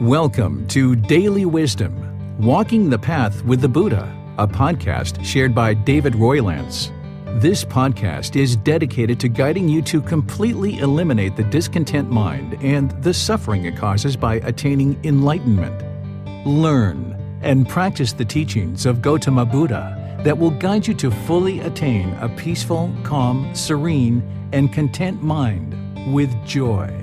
Welcome to Daily Wisdom, Walking the Path with the Buddha, a podcast shared by David Roylance. This podcast is dedicated to guiding you to completely eliminate the discontent mind and the suffering it causes by attaining enlightenment. Learn and practice the teachings of Gotama Buddha that will guide you to fully attain a peaceful, calm, serene, and content mind with joy.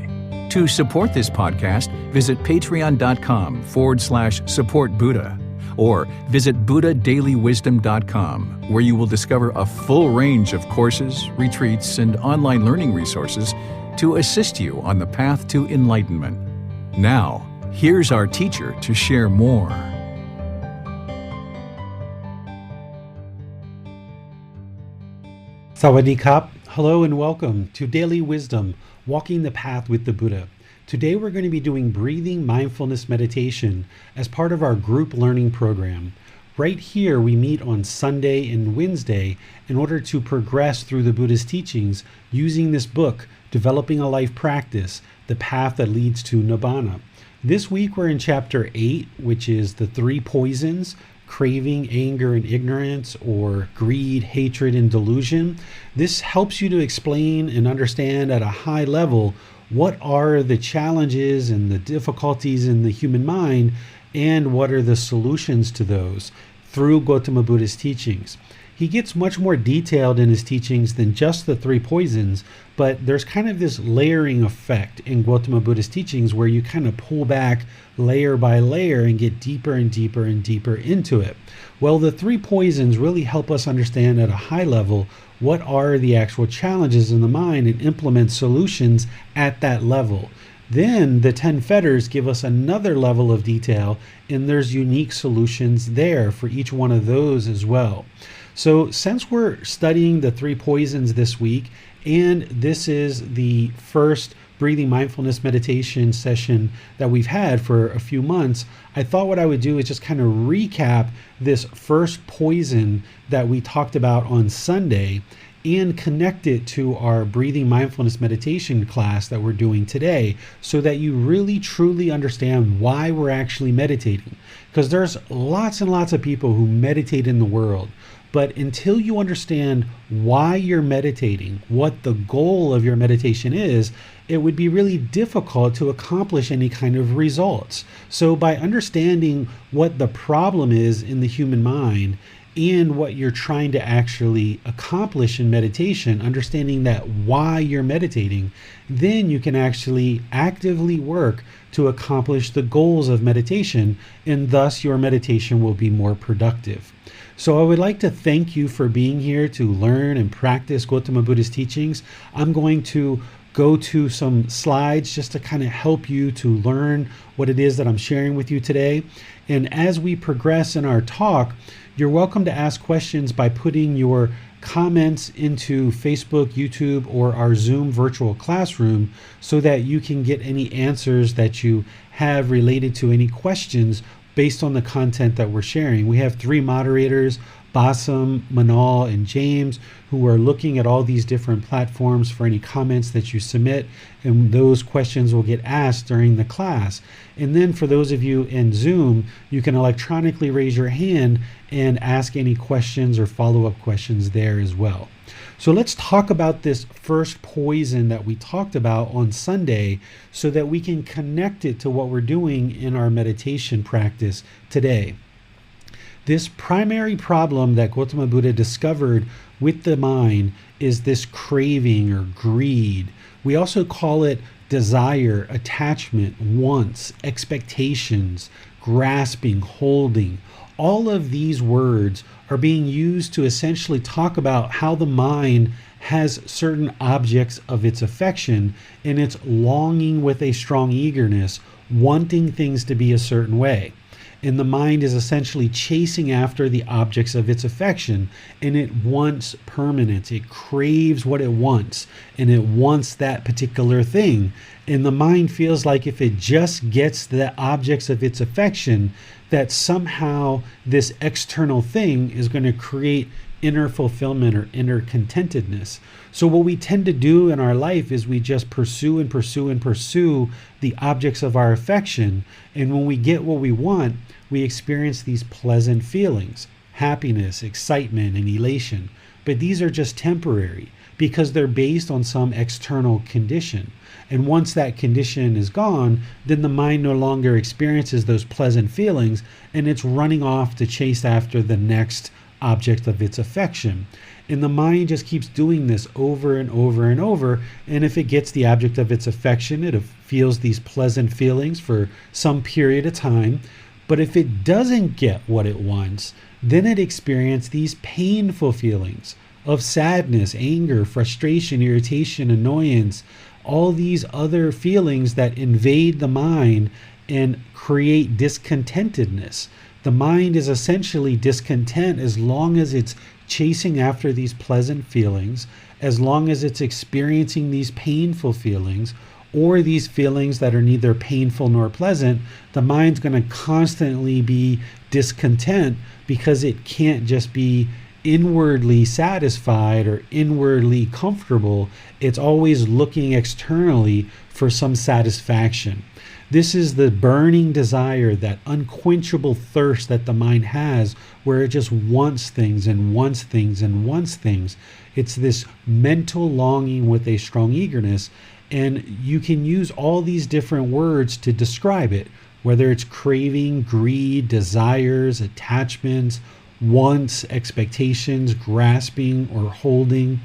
To support this podcast, visit patreon.com/support Buddha or visit buddhadailywisdom.com, where you will discover a full range of courses, retreats, and online learning resources to assist you on the path to enlightenment. Now, here's our teacher to share more. Sawadee Kap. Hello and welcome to Daily Wisdom, Walking the Path with the Buddha. Today we're going to be doing Breathing Mindfulness Meditation as part of our group learning program. Right here we meet on Sunday and Wednesday in order to progress through the Buddha's teachings using this book, Developing a Life Practice, The Path That Leads to Nibbana. This week we're in Chapter 8, which is the 3 poisons: craving, anger, and ignorance, or greed, hatred, and delusion. This helps you to explain and understand at a high level what are the challenges and the difficulties in the human mind and what are the solutions to those through Gotama Buddha's teachings. He gets much more detailed in his teachings than just the 3 poisons, but there's kind of this layering effect in Gotama Buddha's teachings where you kind of pull back layer by layer and get deeper and deeper and deeper into it. Well, the 3 poisons really help us understand at a high level what are the actual challenges in the mind and implement solutions at that level. Then the 10 fetters give us another level of detail, and there's unique solutions there for each one of those as well. So since we're studying the 3 poisons this week, and this is the first breathing mindfulness meditation session that we've had for a few months, I thought what I would do is just kind of recap this first poison that we talked about on Sunday and connect it to our breathing mindfulness meditation class that we're doing today so that you really truly understand why we're actually meditating. Because there's lots and lots of people who meditate in the world. But until you understand why you're meditating, what the goal of your meditation is, it would be really difficult to accomplish any kind of results. So by understanding what the problem is in the human mind and what you're trying to actually accomplish in meditation, understanding that why you're meditating, then you can actually actively work to accomplish the goals of meditation, and thus your meditation will be more productive. So I would like to thank you for being here to learn and practice Gotama Buddha's teachings. I'm going to go to some slides just to kind of help you to learn what it is that I'm sharing with you today. And as we progress in our talk, you're welcome to ask questions by putting your comments into Facebook, YouTube, or our Zoom virtual classroom so that you can get any answers that you have related to any questions based on the content that we're sharing. We have 3 moderators, Bassam, Manal, and James, who are looking at all these different platforms for any comments that you submit, and those questions will get asked during the class. And then for those of you in Zoom, you can electronically raise your hand and ask any questions or follow-up questions there as well. So let's talk about this first poison that we talked about on Sunday so that we can connect it to what we're doing in our meditation practice today. This primary problem that Gotama Buddha discovered with the mind is this craving or greed. We also call it desire, attachment, wants, expectations, grasping, holding. All of these words are being used to essentially talk about how the mind has certain objects of its affection and it's longing with a strong eagerness, wanting things to be a certain way. And the mind is essentially chasing after the objects of its affection, and it wants permanence. It craves what it wants, and it wants that particular thing. And the mind feels like if it just gets the objects of its affection, that somehow this external thing is going to create inner fulfillment or inner contentedness. So what we tend to do in our life is we just pursue and pursue and pursue the objects of our affection. And when we get what we want, we experience these pleasant feelings, happiness, excitement, and elation. But these are just temporary because they're based on some external condition. And once that condition is gone, then the mind no longer experiences those pleasant feelings, and it's running off to chase after the next object of its affection. And the mind just keeps doing this over and over and over. And if it gets the object of its affection, it feels these pleasant feelings for some period of time. But if it doesn't get what it wants, then it experiences these painful feelings of sadness, anger, frustration, irritation, annoyance, all these other feelings that invade the mind and create discontentedness. The mind is essentially discontent as long as it's chasing after these pleasant feelings, as long as it's experiencing these painful feelings, or these feelings that are neither painful nor pleasant. The mind's going to constantly be discontent because it can't just be inwardly satisfied or inwardly comfortable. It's always looking externally for some satisfaction. This is the burning desire, that unquenchable thirst that the mind has, where it just wants things and wants things and wants things. It's this mental longing with a strong eagerness, and you can use all these different words to describe it, whether it's craving, greed, desires, attachments, wants, expectations, grasping, or holding.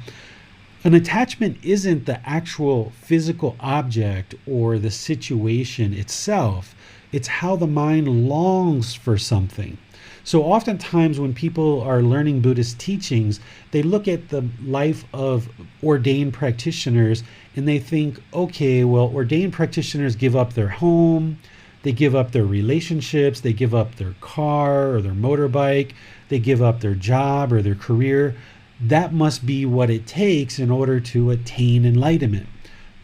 An attachment isn't the actual physical object or the situation itself. It's how the mind longs for something. So oftentimes when people are learning Buddhist teachings, they look at the life of ordained practitioners and they think, okay, well, ordained practitioners give up their home, they give up their relationships, they give up their car or their motorbike, they give up their job or their career. That must be what it takes in order to attain enlightenment.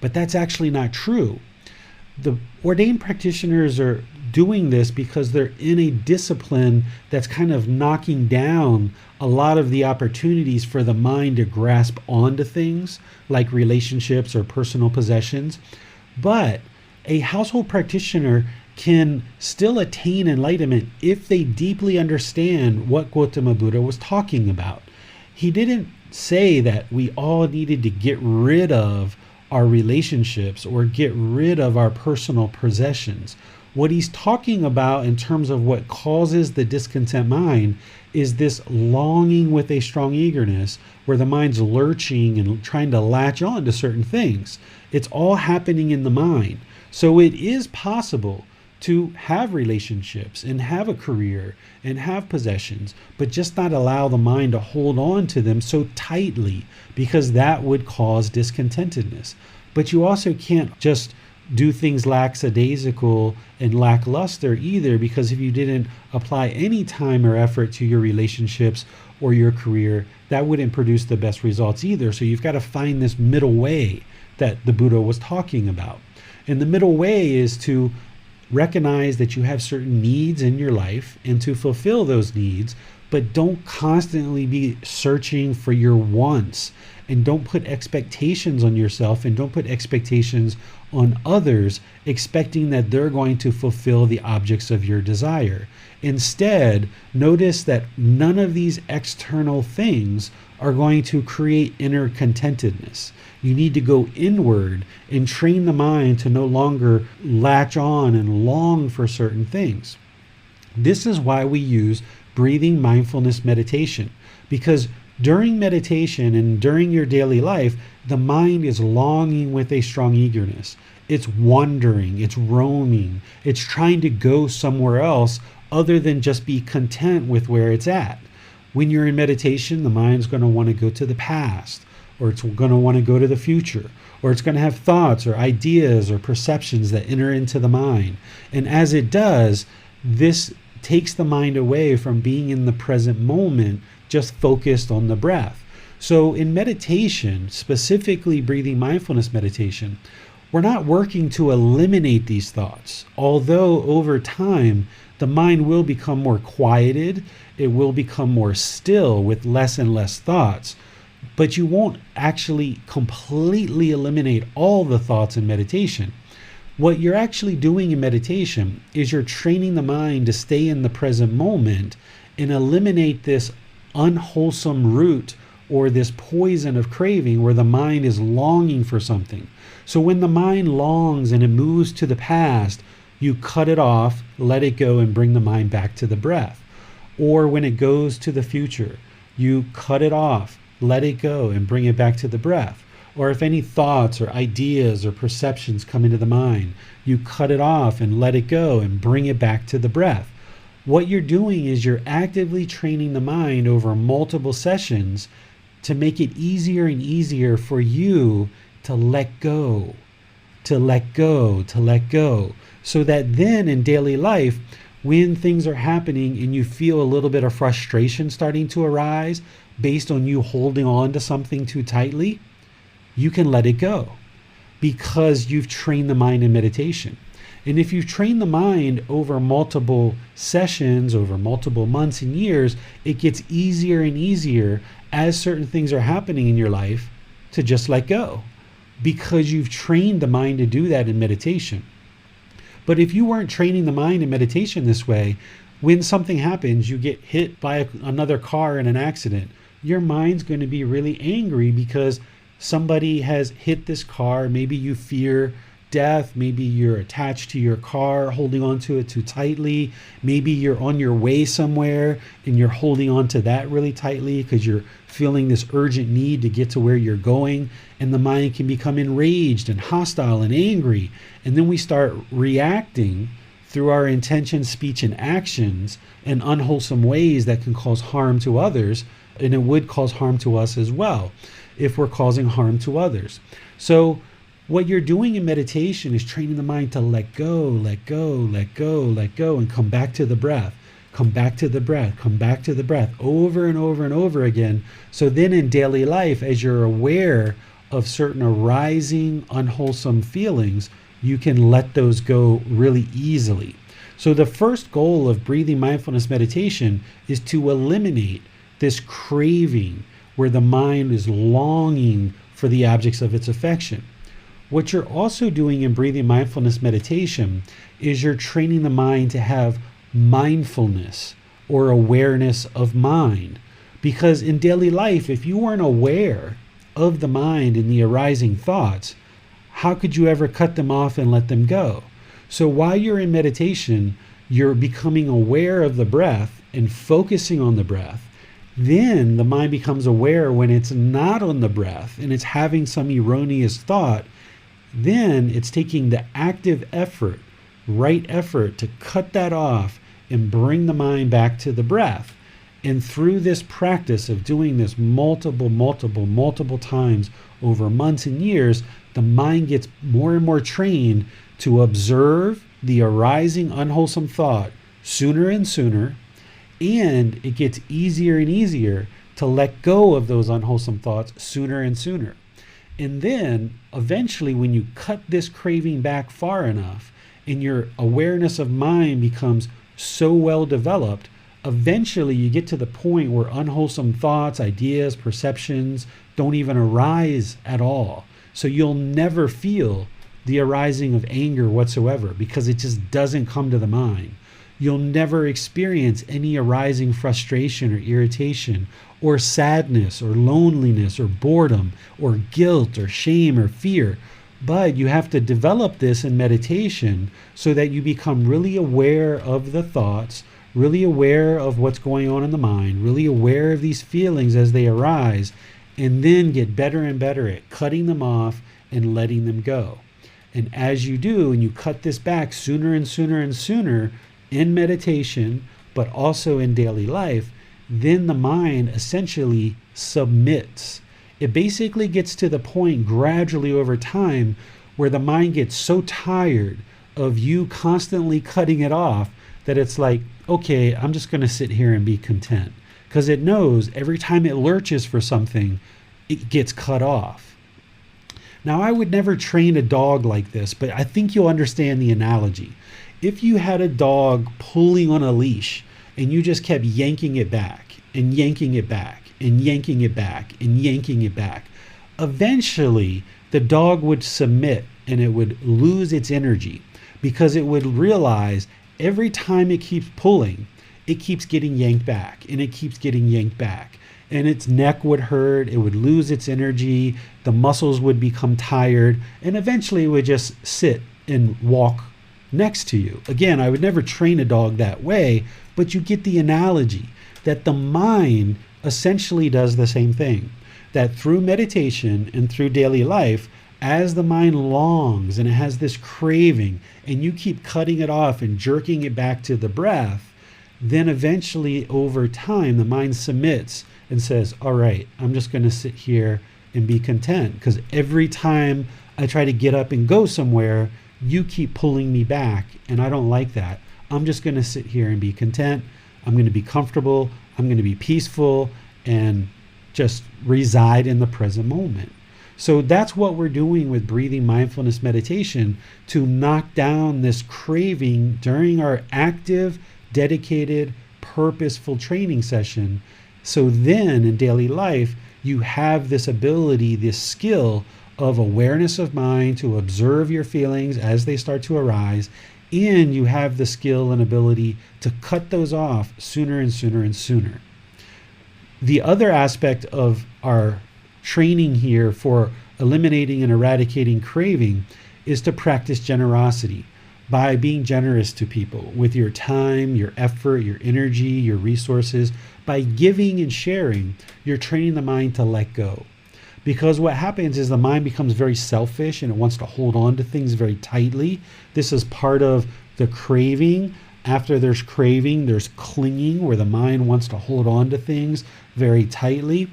But that's actually not true. The ordained practitioners are doing this because they're in a discipline that's kind of knocking down a lot of the opportunities for the mind to grasp onto things like relationships or personal possessions. But a household practitioner can still attain enlightenment if they deeply understand what Gotama Buddha was talking about. He didn't say that we all needed to get rid of our relationships or get rid of our personal possessions. What he's talking about in terms of what causes the discontent mind is this longing with a strong eagerness where the mind's lurching and trying to latch on to certain things. It's all happening in the mind. So it is possible to have relationships and have a career and have possessions, but just not allow the mind to hold on to them so tightly, because that would cause discontentedness. But you also can't just do things lackadaisical and lackluster either, because if you didn't apply any time or effort to your relationships or your career, that wouldn't produce the best results either. So you've got to find this middle way that the Buddha was talking about. And the middle way is to recognize that you have certain needs in your life and to fulfill those needs, but don't constantly be searching for your wants, and don't put expectations on yourself and don't put expectations on others expecting that they're going to fulfill the objects of your desire. Instead, notice that none of these external things are going to create inner contentedness. You need to go inward and train the mind to no longer latch on and long for certain things. This is why we use breathing mindfulness meditation, because during meditation and during your daily life, the mind is longing with a strong eagerness. It's wandering, it's roaming, it's trying to go somewhere else other than just be content with where it's at. When you're in meditation, the mind's going to want to go to the past, or it's going to want to go to the future, or it's going to have thoughts or ideas or perceptions that enter into the mind. And as it does, this takes the mind away from being in the present moment, just focused on the breath. So in meditation, specifically breathing mindfulness meditation, we're not working to eliminate these thoughts, although over time, the mind will become more quieted, it will become more still with less and less thoughts. but you won't actually completely eliminate all the thoughts in meditation. What you're actually doing in meditation is you're training the mind to stay in the present moment and eliminate this unwholesome root or this poison of craving where the mind is longing for something. So when the mind longs and it moves to the past, you cut it off, let it go, and bring the mind back to the breath. Or when it goes to the future, you cut it off, let it go, and bring it back to the breath. Or if any thoughts or ideas or perceptions come into the mind, you cut it off and let it go and bring it back to the breath. What you're doing is you're actively training the mind over multiple sessions to make it easier and easier for you to let go, to let go, to let go. So that then in daily life, when things are happening and you feel a little bit of frustration starting to arise based on you holding on to something too tightly, you can let it go because you've trained the mind in meditation. And if you've trained the mind over multiple sessions, over multiple months and years, it gets easier and easier as certain things are happening in your life to just let go because you've trained the mind to do that in meditation. But if you weren't training the mind in meditation this way, when something happens, you get hit by another car in an accident, your mind's going to be really angry because somebody has hit this car. Maybe you fear death. Maybe you're attached to your car, holding onto it too tightly. Maybe you're on your way somewhere and you're holding on to that really tightly because you're feeling this urgent need to get to where you're going. And the mind can become enraged and hostile and angry. And then we start reacting through our intention, speech, and actions in unwholesome ways that can cause harm to others. And it would cause harm to us as well if we're causing harm to others. So what you're doing in meditation is training the mind to let go, let go, let go, let go, and come back to the breath, come back to the breath, come back to the breath over and over and over again. So then in daily life, as you're aware of certain arising unwholesome feelings, you can let those go really easily. So the first goal of breathing mindfulness meditation is to eliminate this craving where the mind is longing for the objects of its affection. What you're also doing in breathing mindfulness meditation is you're training the mind to have mindfulness or awareness of mind. Because in daily life, if you weren't aware of the mind and the arising thoughts, how could you ever cut them off and let them go? So while you're in meditation, you're becoming aware of the breath and focusing on the breath. Then the mind becomes aware when it's not on the breath and it's having some erroneous thought. Then it's taking the active effort, right effort to cut that off and bring the mind back to the breath. And through this practice of doing this multiple times over months and years, the mind gets more and more trained to observe the arising unwholesome thought sooner and sooner. And it gets easier and easier to let go of those unwholesome thoughts sooner and sooner. And then eventually when you cut this craving back far enough and your awareness of mind becomes so well developed, eventually you get to the point where unwholesome thoughts, ideas, perceptions don't even arise at all. So you'll never feel the arising of anger whatsoever because it just doesn't come to the mind. You'll never experience any arising frustration or irritation or sadness or loneliness or boredom or guilt or shame or fear. But you have to develop this in meditation so that you become really aware of the thoughts, really aware of what's going on in the mind, really aware of these feelings as they arise, and then get better and better at cutting them off and letting them go. And as you do, and you cut this back sooner and sooner and sooner, in meditation, but also in daily life, then the mind essentially submits. It basically gets to the point gradually over time where the mind gets so tired of you constantly cutting it off that it's like, okay, I'm just going to sit here and be content. Because it knows every time it lurches for something, it gets cut off. Now, I would never train a dog like this, but I think you'll understand the analogy. If you had a dog pulling on a leash and you just kept yanking it back and yanking it back and yanking it back and yanking it back. Eventually, the dog would submit and it would lose its energy because it would realize every time it keeps pulling, it keeps getting yanked back and it keeps getting yanked back. And its neck would hurt, it would lose its energy, the muscles would become tired, and eventually it would just sit and walk next to you. Again, I would never train a dog that way, but you get the analogy that the mind essentially does the same thing. That through meditation and through daily life, as the mind longs and it has this craving, and you keep cutting it off and jerking it back to the breath, then eventually over time, the mind submits and says, all right, I'm just going to sit here and be content, because every time I try to get up and go somewhere, you keep pulling me back, and I don't like that. I'm just going to sit here and be content. I'm going to be comfortable. I'm going to be peaceful and just reside in the present moment. So that's what we're doing with breathing mindfulness meditation, to knock down this craving during our active, dedicated, purposeful training session. So then in daily life, you have this ability, this skill of awareness of mind to observe your feelings as they start to arise, and you have the skill and ability to cut those off sooner and sooner and sooner. The other aspect of our training here for eliminating and eradicating craving is to practice generosity by being generous to people with your time, your effort, your energy, your resources. By giving and sharing, you're training the mind to let go. Because what happens is the mind becomes very selfish and it wants to hold on to things very tightly. This is part of the craving. After there's craving, there's clinging, where the mind wants to hold on to things very tightly.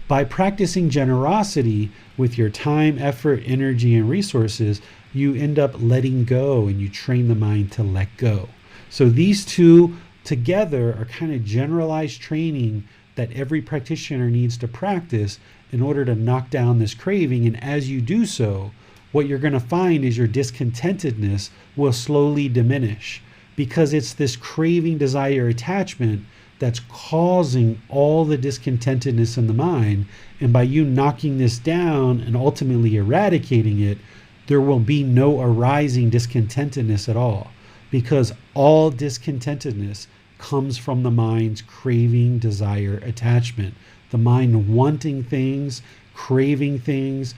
By practicing generosity with your time, effort, energy, and resources, you end up letting go, and you train the mind to let go. So these two together are kind of generalized training that every practitioner needs to practice in order to knock down this craving. And as you do so, what you're going to find is your discontentedness will slowly diminish, because it's this craving, desire, attachment that's causing all the discontentedness in the mind. And by you knocking this down and ultimately eradicating it, there will be no arising discontentedness at all, because all discontentedness comes from the mind's craving, desire, attachment. The mind wanting things, craving things,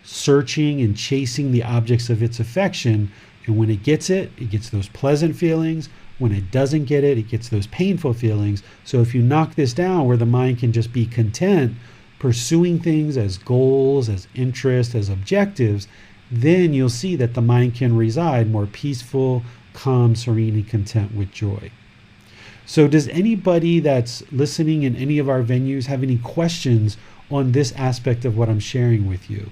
searching and chasing the objects of its affection. And when it gets those pleasant feelings. When it doesn't get it, it gets those painful feelings. So if you knock this down, where the mind can just be content, pursuing things as goals, as interests, as objectives, then you'll see that the mind can reside more peaceful, calm, serene, and content with joy. So does anybody that's listening in any of our venues have any questions on this aspect of what I'm sharing with you?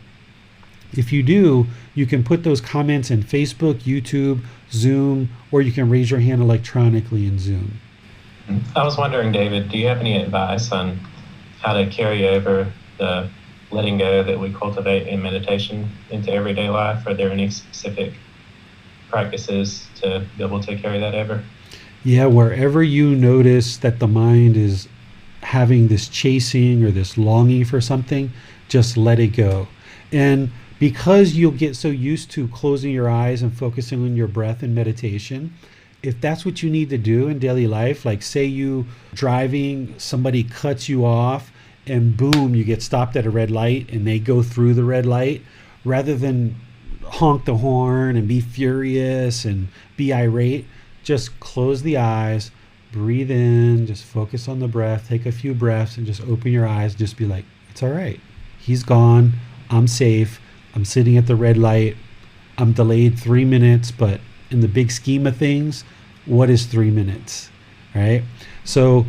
If you do, you can put those comments in Facebook, YouTube, Zoom, or you can raise your hand electronically in Zoom. I was wondering, David, do you have any advice on how to carry over the letting go that we cultivate in meditation into everyday life? Are there any specific practices to be able to carry that over? Yeah, wherever you notice that the mind is having this chasing or this longing for something, just let it go. And because you'll get so used to closing your eyes and focusing on your breath in meditation, if that's what you need to do in daily life, like say you driving, somebody cuts you off and boom, you get stopped at a red light and they go through the red light, rather than honk the horn and be furious and be irate, just close the eyes, breathe in, just focus on the breath, take a few breaths and just open your eyes. Just be like, it's all right. He's gone. I'm safe. I'm sitting at the red light. I'm delayed 3 minutes, but in the big scheme of things, what is 3 minutes, right? So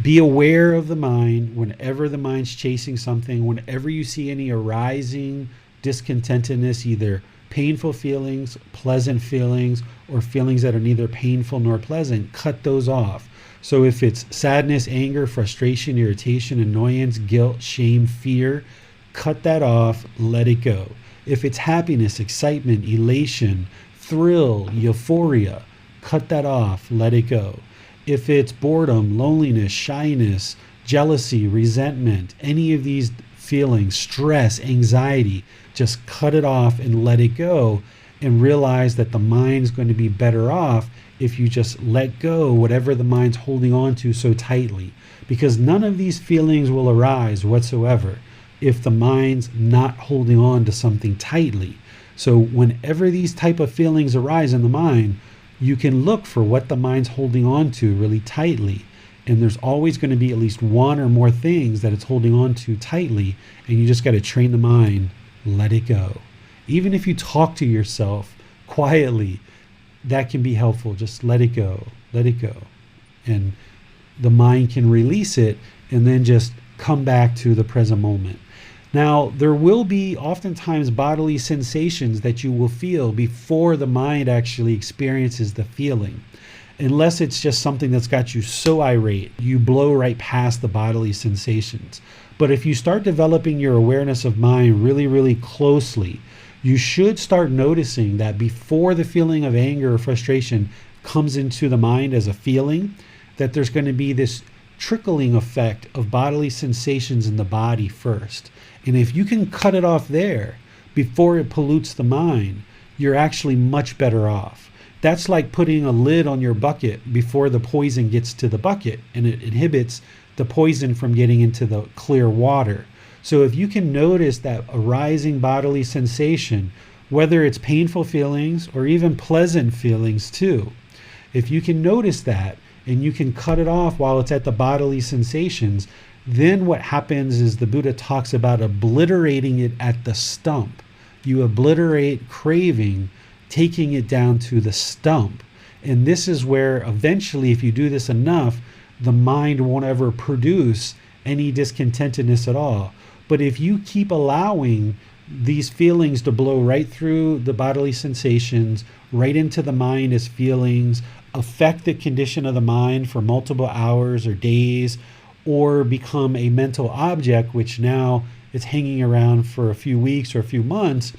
be aware of the mind whenever the mind's chasing something, whenever you see any arising discontentedness, either painful feelings, pleasant feelings, or feelings that are neither painful nor pleasant, cut those off. So if it's sadness, anger, frustration, irritation, annoyance, guilt, shame, fear, cut that off, let it go. If it's happiness, excitement, elation, thrill, euphoria, cut that off, let it go. If it's boredom, loneliness, shyness, jealousy, resentment, any of these feelings, stress, anxiety, just cut it off and let it go, and realize that the mind's going to be better off if you just let go whatever the mind's holding on to so tightly. Because none of these feelings will arise whatsoever if the mind's not holding on to something tightly. So whenever these type of feelings arise in the mind, you can look for what the mind's holding on to really tightly. And there's always going to be at least one or more things that it's holding on to tightly. And you just got to train the mind, let it go. Even if you talk to yourself quietly, that can be helpful. Just let it go, let it go. And the mind can release it and then just come back to the present moment. Now, there will be oftentimes bodily sensations that you will feel before the mind actually experiences the feeling. Unless it's just something that's got you so irate, you blow right past the bodily sensations. But if you start developing your awareness of mind really, really closely, you should start noticing that before the feeling of anger or frustration comes into the mind as a feeling, that there's going to be this trickling effect of bodily sensations in the body first. And if you can cut it off there before it pollutes the mind, you're actually much better off. That's like putting a lid on your bucket before the poison gets to the bucket, and it inhibits the poison from getting into the clear water. So if you can notice that arising bodily sensation, whether it's painful feelings or even pleasant feelings too, if you can notice that and you can cut it off while it's at the bodily sensations, then what happens is the Buddha talks about obliterating it at the stump. You obliterate craving, taking it down to the stump. And this is where eventually, if you do this enough, the mind won't ever produce any discontentedness at all. But if you keep allowing these feelings to blow right through the bodily sensations, right into the mind as feelings, affect the condition of the mind for multiple hours or days, or become a mental object, which now it's hanging around for a few weeks or a few months,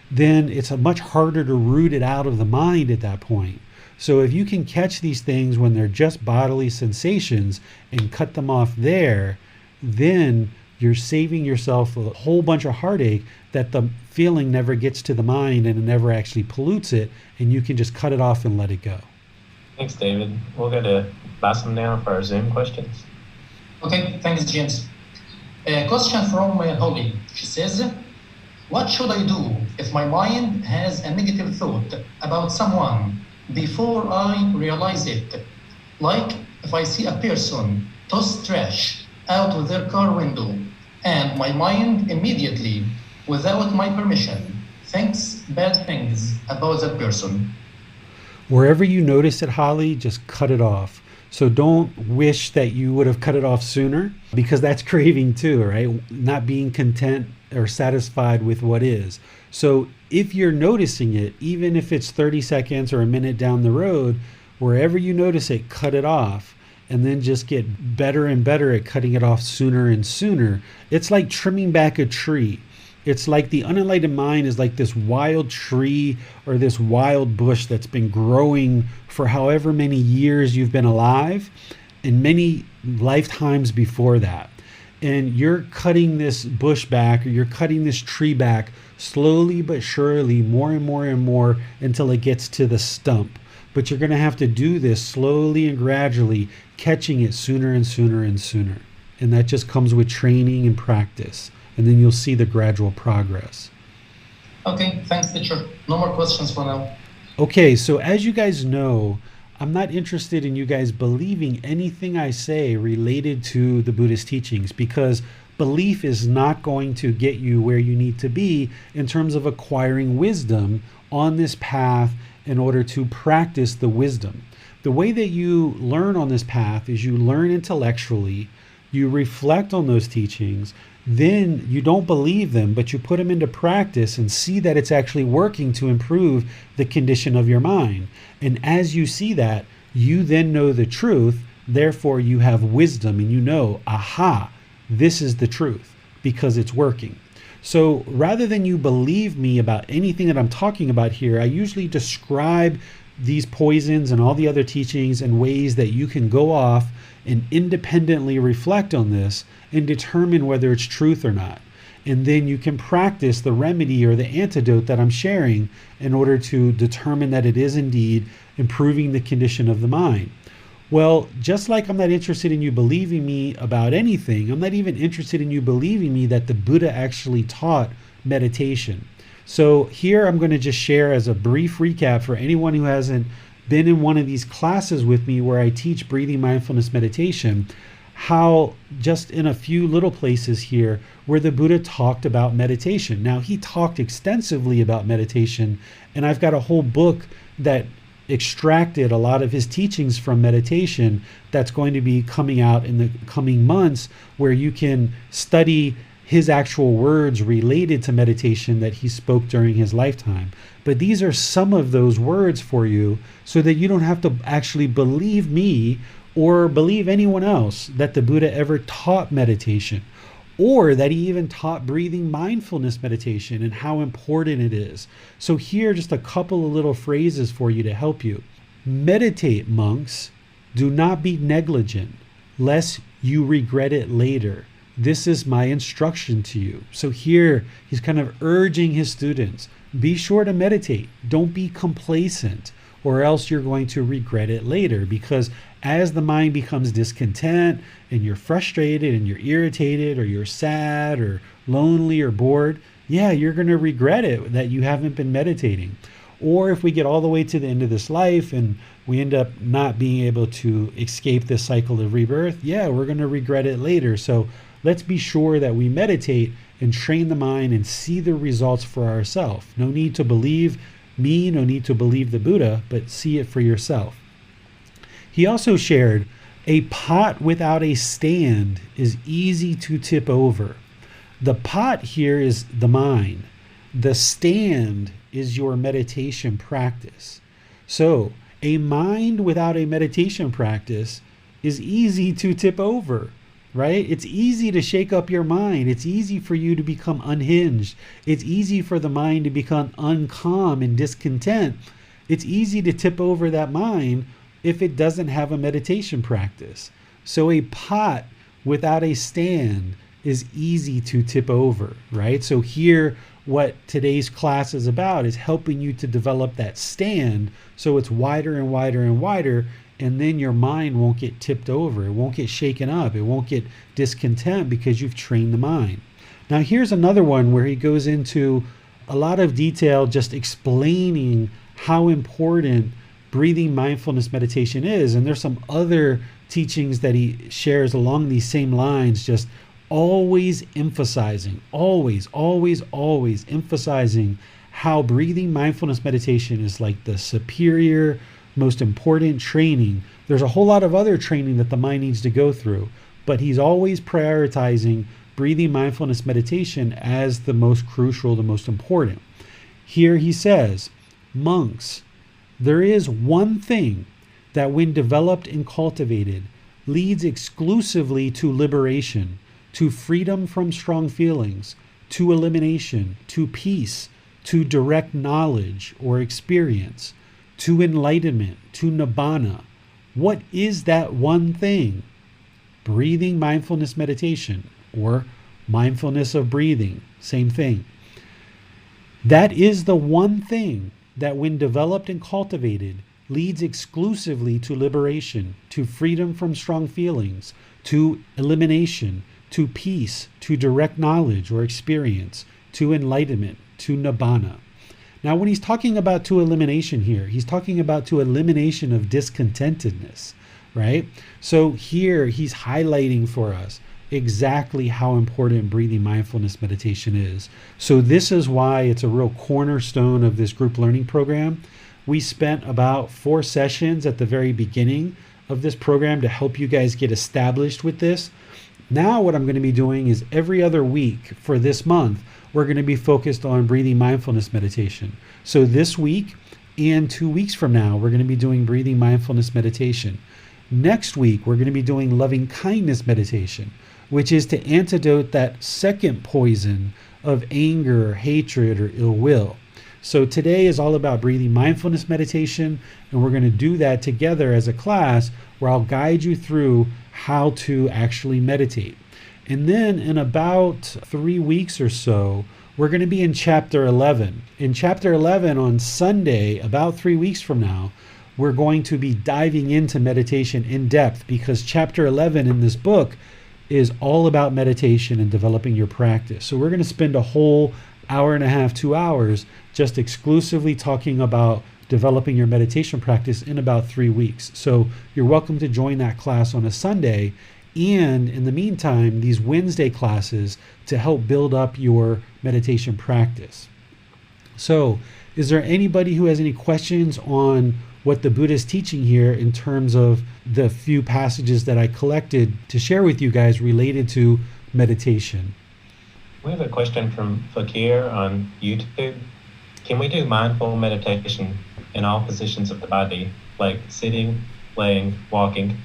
then it's much harder to root it out of the mind at that point. So if you can catch these things when they're just bodily sensations and cut them off there, then you're saving yourself a whole bunch of heartache that the feeling never gets to the mind and it never actually pollutes it, and you can just cut it off and let it go. Thanks, David. We'll go to Bassam now for our Zoom questions. Okay, thanks, James. A question from Holly. She says, what should I do if my mind has a negative thought about someone before I realize it? Like if I see a person toss trash out of their car window and my mind immediately, without my permission, thinks bad things about that person. Wherever you notice it, Holly, just cut it off. So don't wish that you would have cut it off sooner, because that's craving too, right? Not being content or satisfied with what is. So if you're noticing it, even if it's 30 seconds or a minute down the road, wherever you notice it, cut it off, and then just get better and better at cutting it off sooner and sooner. It's like trimming back a tree. It's like the unenlightened mind is like this wild tree or this wild bush that's been growing for however many years you've been alive and many lifetimes before that. And you're cutting this bush back, or you're cutting this tree back slowly but surely, more and more and more, until it gets to the stump. But you're going to have to do this slowly and gradually, catching it sooner and sooner and sooner. And that just comes with training and practice. And then you'll see the gradual progress. Okay, thanks, teacher. No more questions for now. Okay, so as you guys know, I'm not interested in you guys believing anything I say related to the Buddhist teachings, because belief is not going to get you where you need to be in terms of acquiring wisdom on this path in order to practice the wisdom. The way that you learn on this path is you learn intellectually, you reflect on those teachings, then you don't believe them, but you put them into practice and see that it's actually working to improve the condition of your mind. And as you see that, you then know the truth, therefore you have wisdom and you know, aha, this is the truth because it's working. So rather than you believe me about anything that I'm talking about here, I usually describe these poisons and all the other teachings and ways that you can go off and independently reflect on this and determine whether it's truth or not. And then you can practice the remedy or the antidote that I'm sharing in order to determine that it is indeed improving the condition of the mind. Well, just like I'm not interested in you believing me about anything, I'm not even interested in you believing me that the Buddha actually taught meditation. So here I'm going to just share as a brief recap for anyone who hasn't been in one of these classes with me where I teach breathing mindfulness meditation, how just in a few little places here where the Buddha talked about meditation. Now, he talked extensively about meditation, and I've got a whole book that extracted a lot of his teachings from meditation that's going to be coming out in the coming months, where you can study his actual words related to meditation that he spoke during his lifetime. But these are some of those words for you so that you don't have to actually believe me or believe anyone else that the Buddha ever taught meditation, or that he even taught breathing mindfulness meditation and how important it is. So here are just a couple of little phrases for you to help you. Meditate, monks. Do not be negligent, lest you regret it later. This is my instruction to you. So here he's kind of urging his students, be sure to meditate. Don't be complacent, or else you're going to regret it later. Because as the mind becomes discontent and you're frustrated and you're irritated or you're sad or lonely or bored, you're going to regret it that you haven't been meditating. Or if we get all the way to the end of this life and we end up not being able to escape this cycle of rebirth, we're going to regret it later. So let's be sure that we meditate and train the mind and see the results for ourselves. No need to believe me, no need to believe the Buddha, but see it for yourself. He also shared, a pot without a stand is easy to tip over. The pot here is the mind. The stand is your meditation practice. So a mind without a meditation practice is easy to tip over, right? It's easy to shake up your mind. It's easy for you to become unhinged. It's easy for the mind to become uncalm and discontent. It's easy to tip over that mind if it doesn't have a meditation practice. So a pot without a stand is easy to tip over, right? So here, what today's class is about is helping you to develop that stand so it's wider and wider and wider, and then your mind won't get tipped over. It won't get shaken up. It won't get discontent because you've trained the mind. Now here's another one where he goes into a lot of detail just explaining how important breathing mindfulness meditation is. And there's some other teachings that he shares along these same lines, just always emphasizing, always emphasizing how breathing mindfulness meditation is like the superior, most important training. There's a whole lot of other training that the mind needs to go through, but he's always prioritizing breathing mindfulness meditation as the most crucial, the most important. Here he says, monks, there is one thing that when developed and cultivated leads exclusively to liberation, to freedom from strong feelings, to elimination, to peace, to direct knowledge or experience, to enlightenment, to nibbana. What is that one thing? Breathing mindfulness meditation, or mindfulness of breathing, same thing. That is the one thing that when developed and cultivated leads exclusively to liberation, to freedom from strong feelings, to elimination, to peace, to direct knowledge or experience, to enlightenment, to nibbana. Now, when he's talking about to elimination here, he's talking about to elimination of discontentedness, right? So here he's highlighting for us exactly how important breathing mindfulness meditation is. So this is why it's a real cornerstone of this group learning program. We spent about 4 sessions at the very beginning of this program to help you guys get established with this. Now what I'm going to be doing is every other week for this month, we're going to be focused on breathing mindfulness meditation. So this week and 2 weeks from now, we're going to be doing breathing mindfulness meditation. Next week, we're going to be doing loving kindness meditation, which is to antidote that second poison of anger or hatred or ill will. So today is all about breathing mindfulness meditation, and we're going to do that together as a class where I'll guide you through how to actually meditate. And then in about 3 weeks or so, we're going to be in chapter 11. In chapter 11 on Sunday, about 3 weeks from now, we're going to be diving into meditation in depth, because chapter 11 in this book is all about meditation and developing your practice. So we're going to spend a whole hour and a half, 2 hours just exclusively talking about developing your meditation practice in about 3 weeks. So you're welcome to join that class on a Sunday. And in the meantime, these Wednesday classes to help build up your meditation practice. So is there anybody who has any questions on what the Buddha is teaching here in terms of the few passages that I collected to share with you guys related to meditation? We have a question from Fakir on YouTube. Can we do mindful meditation in all positions of the body, like sitting, laying, walking?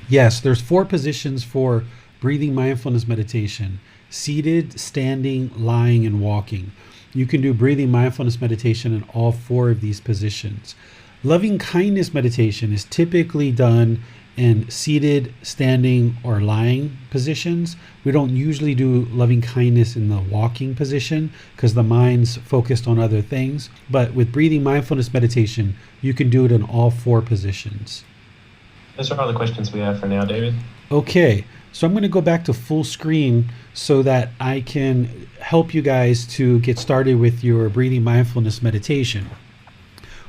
Yes, there's 4 positions for breathing mindfulness meditation: seated, standing, lying, and walking. You can do breathing mindfulness meditation in all 4 of these positions. Loving kindness meditation is typically done in seated, standing, or lying positions. We don't usually do loving kindness in the walking position because the mind's focused on other things. But with breathing mindfulness meditation, you can do it in all 4 positions. Those are all the questions we have for now, David. Okay, so I'm going to go back to full screen so that I can help you guys to get started with your breathing mindfulness meditation.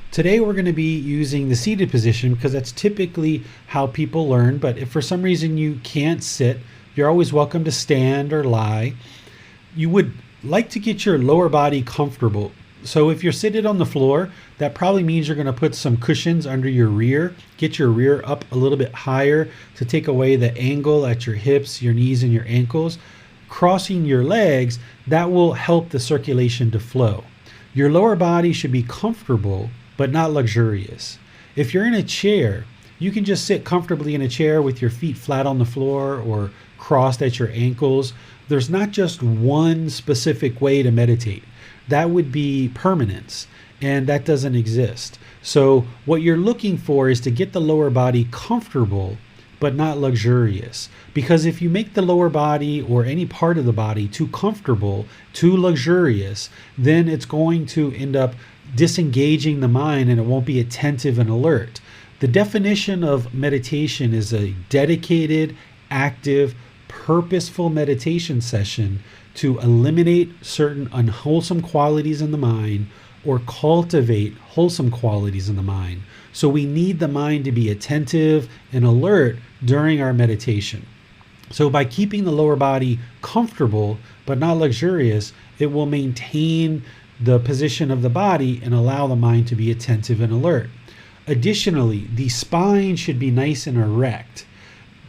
Today we're going to be using the seated position because that's typically how people learn, but if for some reason you can't sit, you're always welcome to stand or lie. You would like to get your lower body comfortable. So if you're seated on the floor, that probably means you're going to put some cushions under your rear. Get your rear up a little bit higher to take away the angle at your hips, your knees, and your ankles. Crossing your legs, that will help the circulation to flow. Your lower body should be comfortable, but not luxurious. If you're in a chair, you can just sit comfortably in a chair with your feet flat on the floor or crossed at your ankles. There's not just one specific way to meditate. That would be permanence, and that doesn't exist. So what you're looking for is to get the lower body comfortable, but not luxurious. Because if you make the lower body or any part of the body too comfortable, too luxurious, then it's going to end up disengaging the mind and it won't be attentive and alert. The definition of meditation is a dedicated, active, purposeful meditation session to eliminate certain unwholesome qualities in the mind or cultivate wholesome qualities in the mind. So we need the mind to be attentive and alert during our meditation. So by keeping the lower body comfortable but not luxurious, it will maintain the position of the body and allow the mind to be attentive and alert. Additionally, the spine should be nice and erect.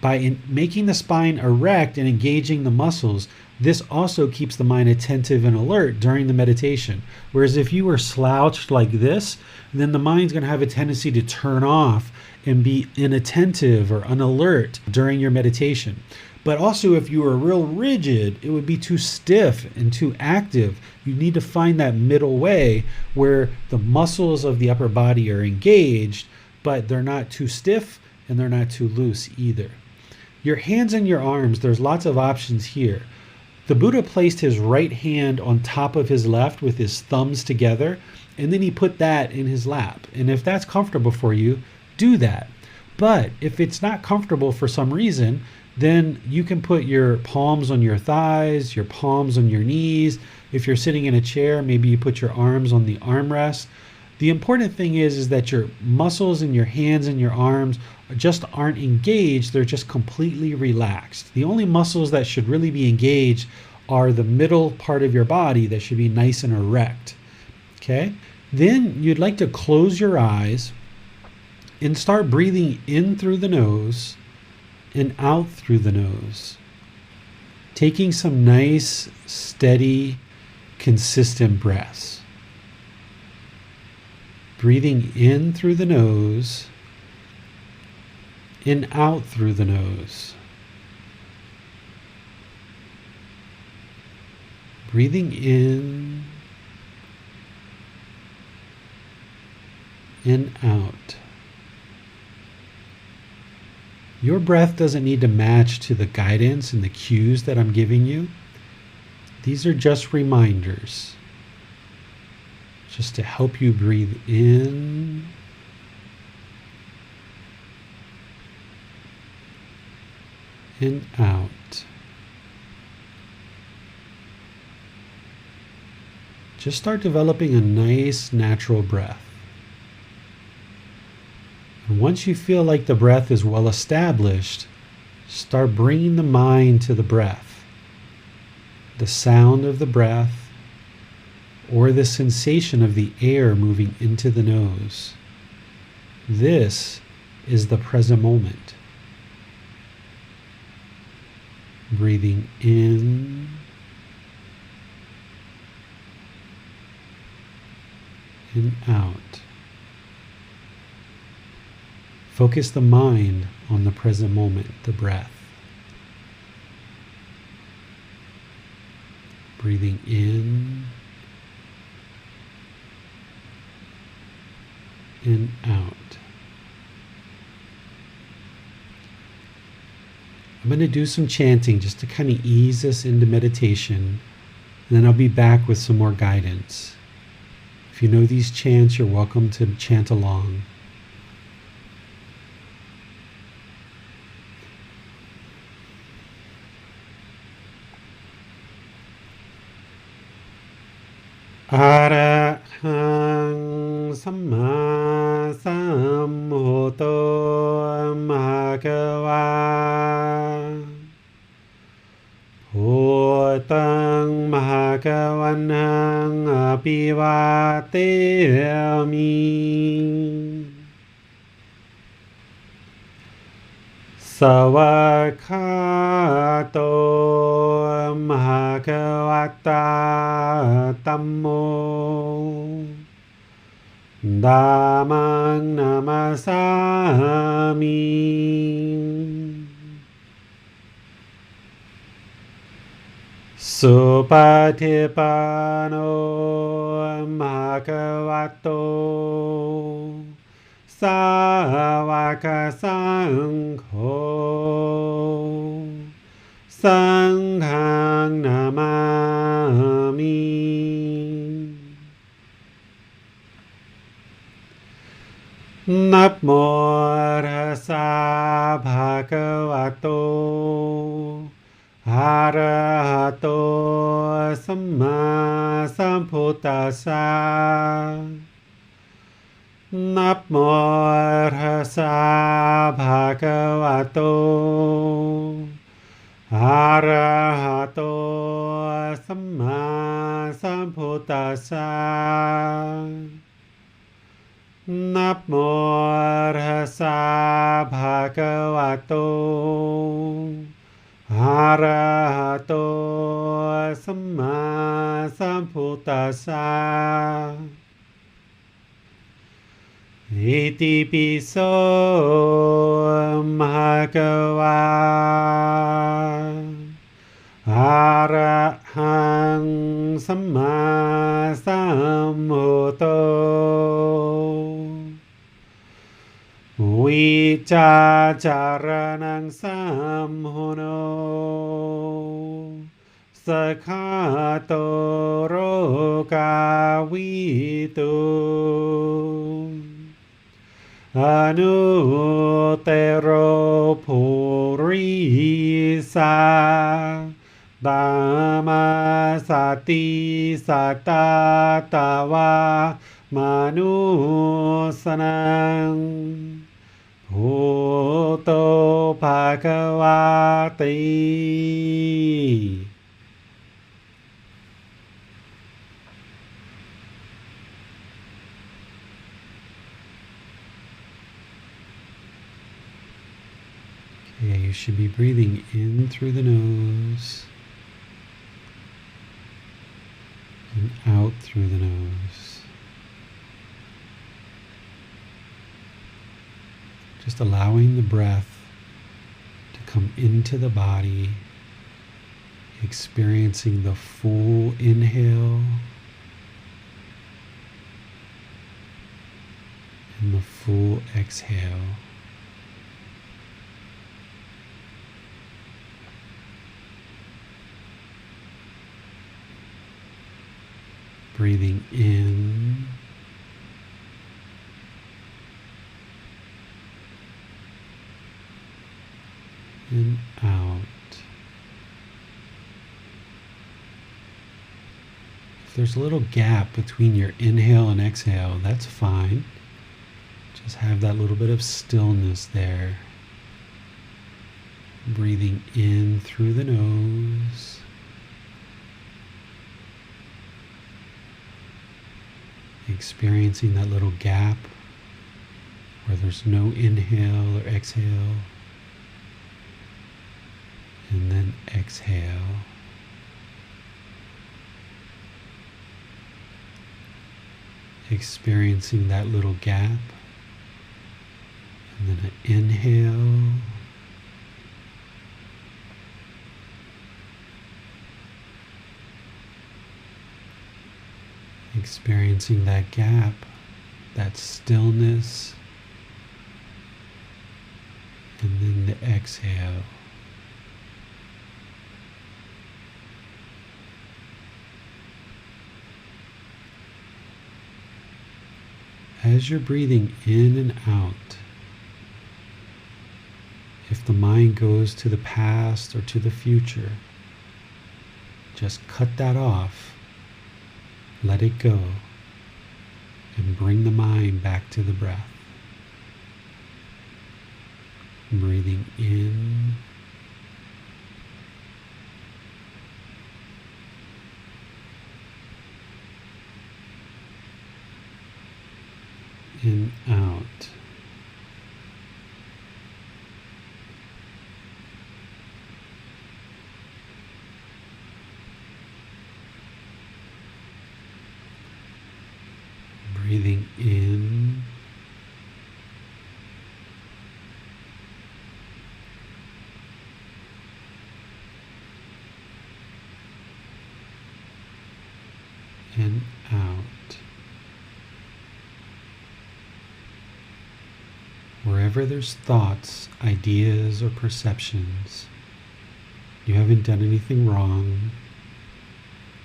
By making the spine erect and engaging the muscles, this also keeps the mind attentive and alert during the meditation. Whereas if you were slouched like this, then the mind's going to have a tendency to turn off and be inattentive or unalert during your meditation. But also if you were real rigid, it would be too stiff and too active. You need to find that middle way where the muscles of the upper body are engaged, but they're not too stiff and they're not too loose either. Your hands and your arms, there's lots of options here. The Buddha placed his right hand on top of his left with his thumbs together, and then he put that in his lap. And if that's comfortable for you, do that. But if it's not comfortable for some reason, then you can put your palms on your thighs, your palms on your knees. If you're sitting in a chair, maybe you put your arms on the armrest. The important thing is that your muscles in your hands and your arms just aren't engaged, they're just completely relaxed. The only muscles that should really be engaged are the middle part of your body that should be nice and erect. Okay? Then you'd like to close your eyes and start breathing in through the nose and out through the nose. Taking some nice, steady, consistent breaths. Breathing in through the nose and out through the nose. Breathing in and out. Your breath doesn't need to match to the guidance and the cues that I'm giving you. These are just reminders, just to help you breathe in and out. Just start developing a nice natural breath. And once you feel like the breath is well established, start bringing the mind to the breath, the sound of the breath, or the sensation of the air moving into the nose. This is the present moment. Breathing in and out. Focus the mind on the present moment, the breath. Breathing in and out. I'm going to do some chanting just to kind of ease us into meditation, and then I'll be back with some more guidance. If you know these chants, you're welcome to chant along. Arahang Samma Sambuddho Bhagava Bhutang Bhagavanang Abhivateyami Savakato Bhagavata Tammo Dhammang Namasami Supatipano Bhagavato Savaka Sangho Sanghang Namami Namo Tassa Bhagavato Arahato Samma Sambuddhassa Namo Tassa Bhagavato Arahato Samma Sambuddhassa Namo Tassa Bhagavato Arahato Samma Sambuddhassa Iti piso Bhagava Arahang Samma Sambuddho Vicacaranang Samhono Sakhato Rokavitu Anutero Purisa Dhamma Sati Satatawa Manusanang Bhuto Bhagavati. Okay, you should be breathing in through the nose and out through the nose. Just allowing the breath to come into the body, experiencing the full inhale and On the full exhale, breathing in and out. If there's a little gap between your inhale and exhale, that's fine. Just have that little bit of stillness there. Breathing in through the nose. Experiencing that little gap where there's no inhale or exhale. And then exhale. Experiencing that little gap. And then an inhale. Experiencing that gap, that stillness. And then the exhale. As you're breathing in and out, if the mind goes to the past or to the future, just cut that off, let it go, and bring the mind back to the breath. Breathing in and out. Breathing in and out. Wherever there's thoughts, ideas, or perceptions, you haven't done anything wrong.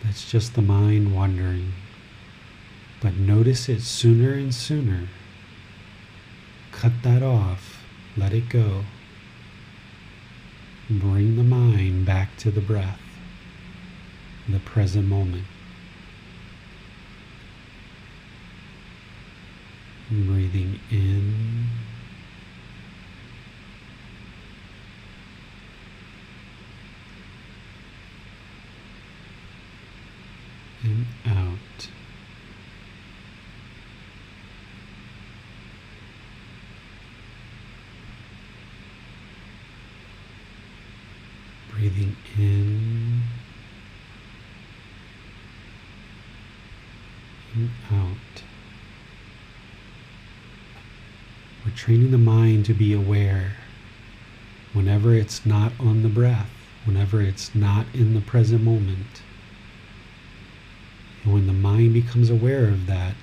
That's just the mind wandering. But notice it sooner and sooner. Cut that off. Let it go. Bring the mind back to the breath, the present moment. Breathing in and out. Breathing in and out. We're training the mind to be aware whenever it's not on the breath, whenever it's not in the present moment. And when the mind becomes aware of that,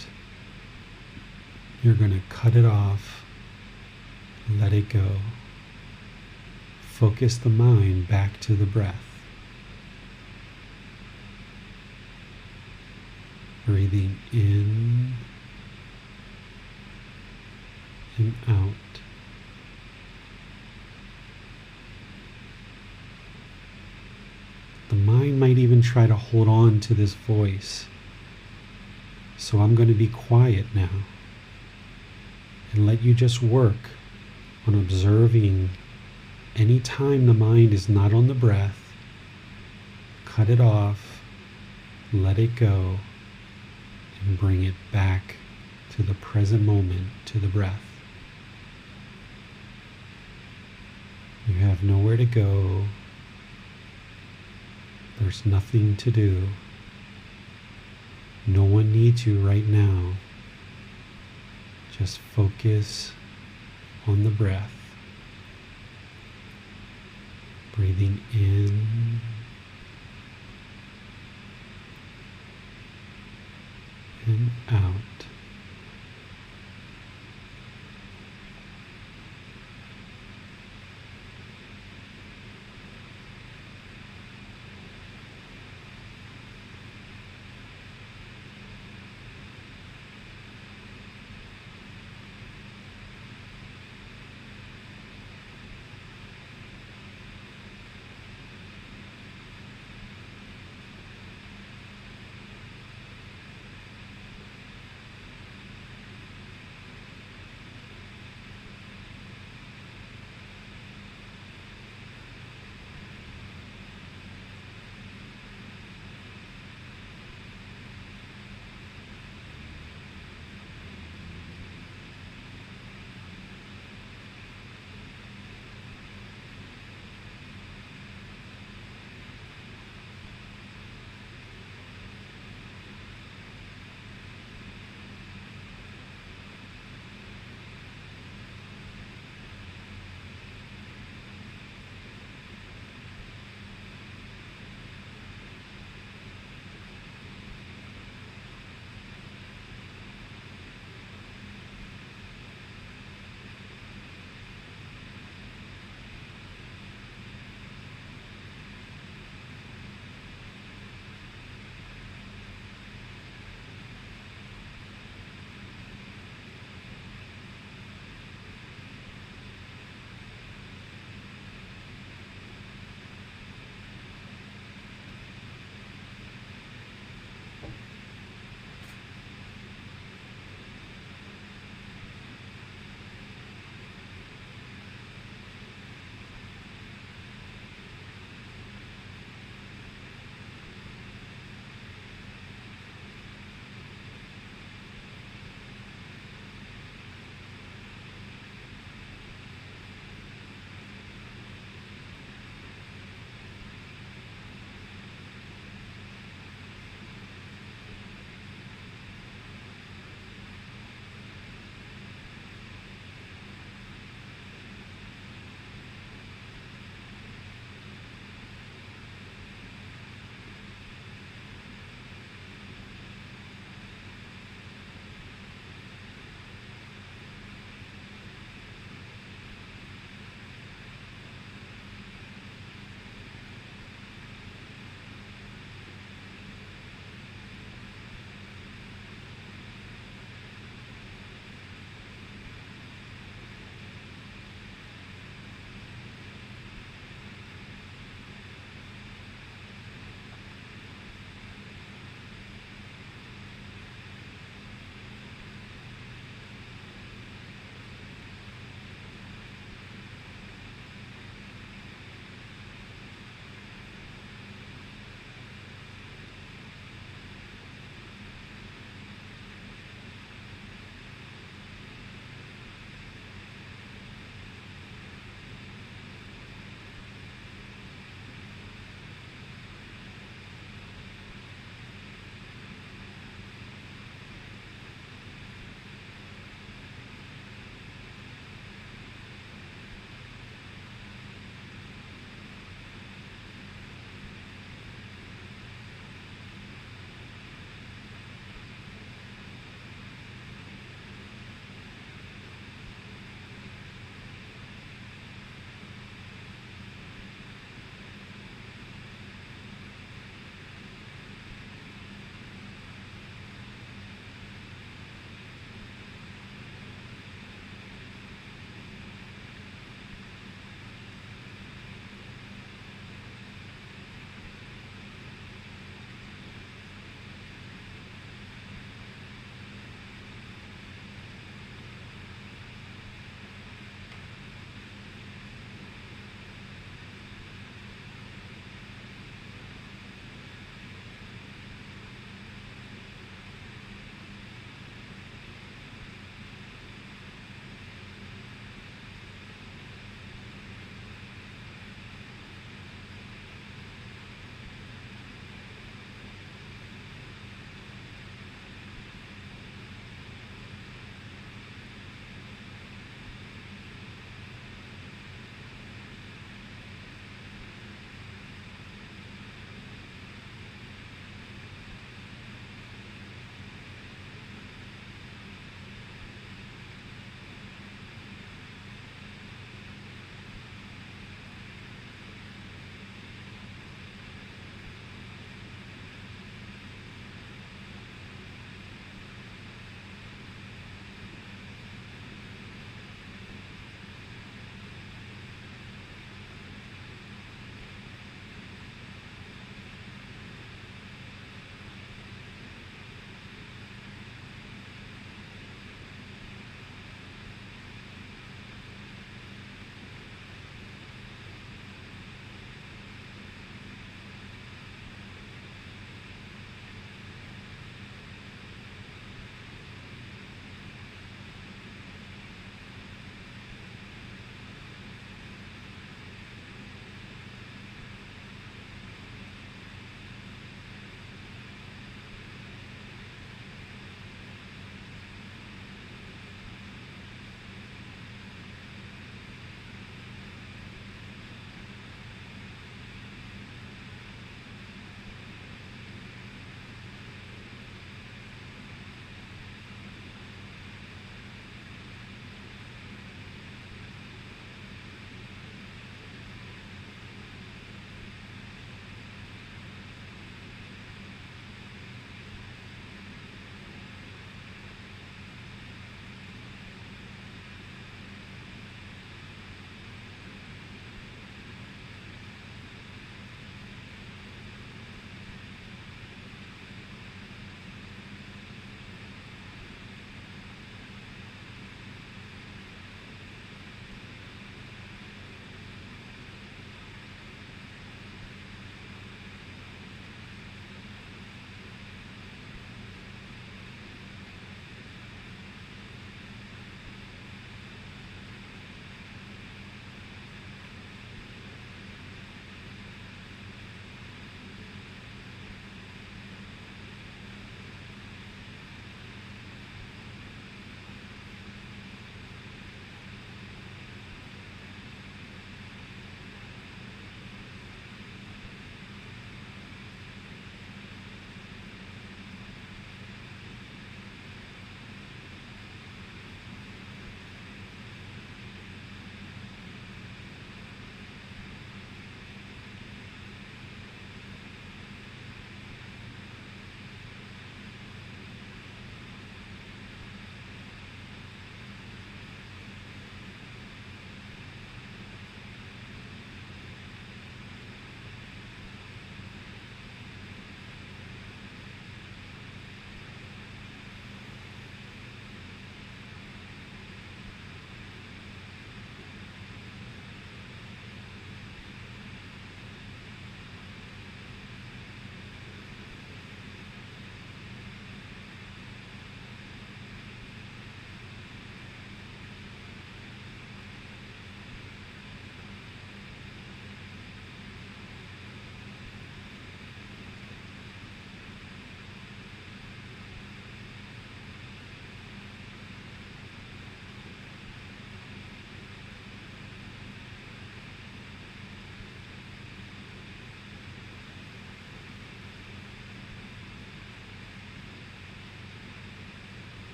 you're going to cut it off, let it go. Focus the mind back to the breath. Breathing in and out. The mind might even try to hold on to this voice. So I'm going to be quiet now and let you just work on observing any time the mind is not on the breath. Cut it off, let it go, and bring it back to the present moment, to the breath. You have nowhere to go. There's nothing to do. No one needs you right now. Just focus on the breath. Breathing in and out.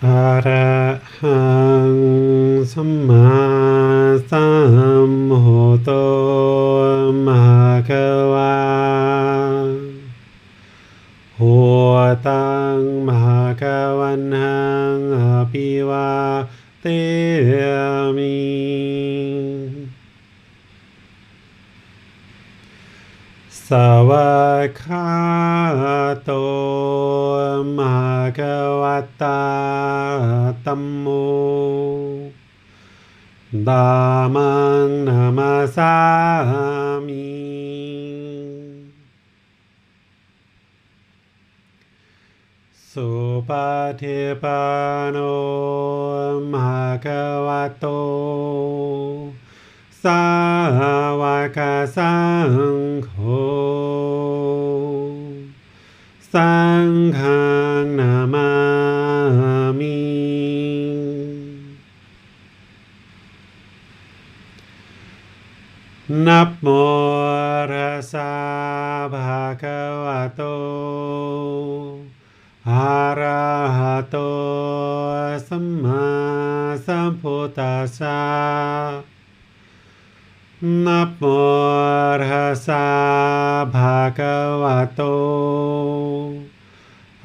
อะระหังสัมมาสัมพุทโธมหะคะวาหัวตังมหะคะวันหังอภิวาเทมิสวากขาโตมหะคะวัตตาธัมโมธัมมังนามาสามิสุปฏิปันโนภะคะวะโตสาวกสังโฆสังฆังนามามินะโมตัสสะภะคะวะโตอะระหะโตสัมมาสัมพุทธัสสะนะโมตัสสะภะคะวะโต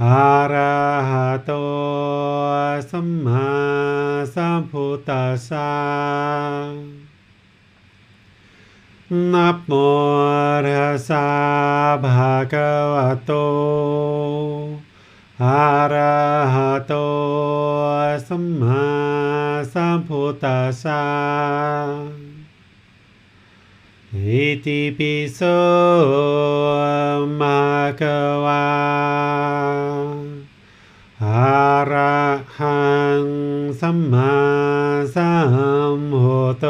อะระหะโตสัมมาสัมพุทธัสสะนะโมตัสสะภะคะวะโตอะระหะโตสัมมาสัมพุทธัสสะอิติปิโสภะคะวะอะระหังสัมมาสัมพุทโธ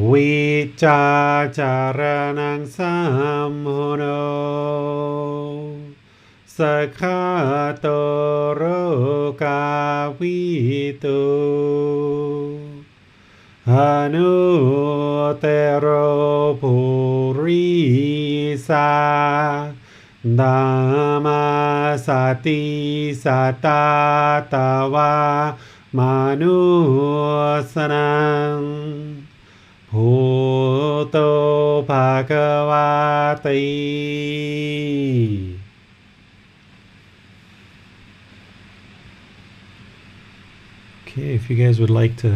วิจาจารณังสัมโหโนสัคขะโตโรกาวิตุอนุเตโรปุริสาธัมมาสติสัตตาตวามนุสนังพุทโธภควาติ Okay, if you guys would like to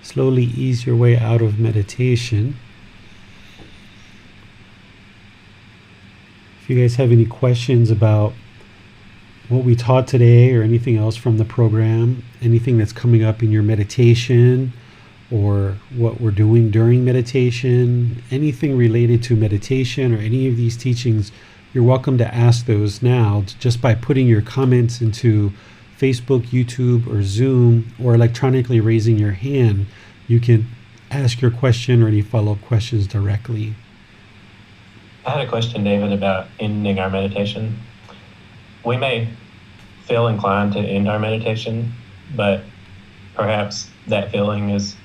slowly ease your way out of meditation, if you guys have any questions about what we taught today or anything else from the program, anything that's coming up in your meditation or what we're doing during meditation, anything related to meditation or any of these teachings, you're welcome to ask those now just by putting your comments into Facebook, YouTube, or Zoom, or electronically raising your hand. You can ask your question or any follow-up questions directly. I had a question, David, about ending our meditation. We may feel inclined to end our meditation, but perhaps that feeling is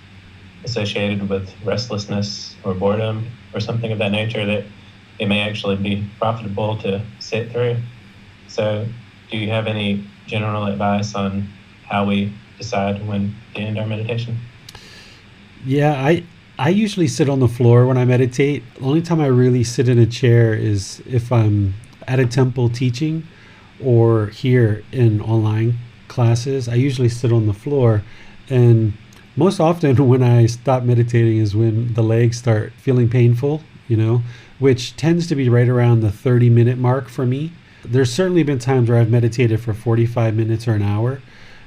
associated with restlessness or boredom or something of that nature, that it may actually be profitable to sit through. So do you have any general advice on how we decide when to end our meditation? Yeah, I usually sit on the floor when I meditate. The only time I really sit in a chair is if I'm at a temple teaching or here in online classes. I usually sit on the floor, and most often when I stop meditating is when the legs start feeling painful, which tends to be right around the 30-minute mark for me. There's certainly been times where I've meditated for 45 minutes or an hour,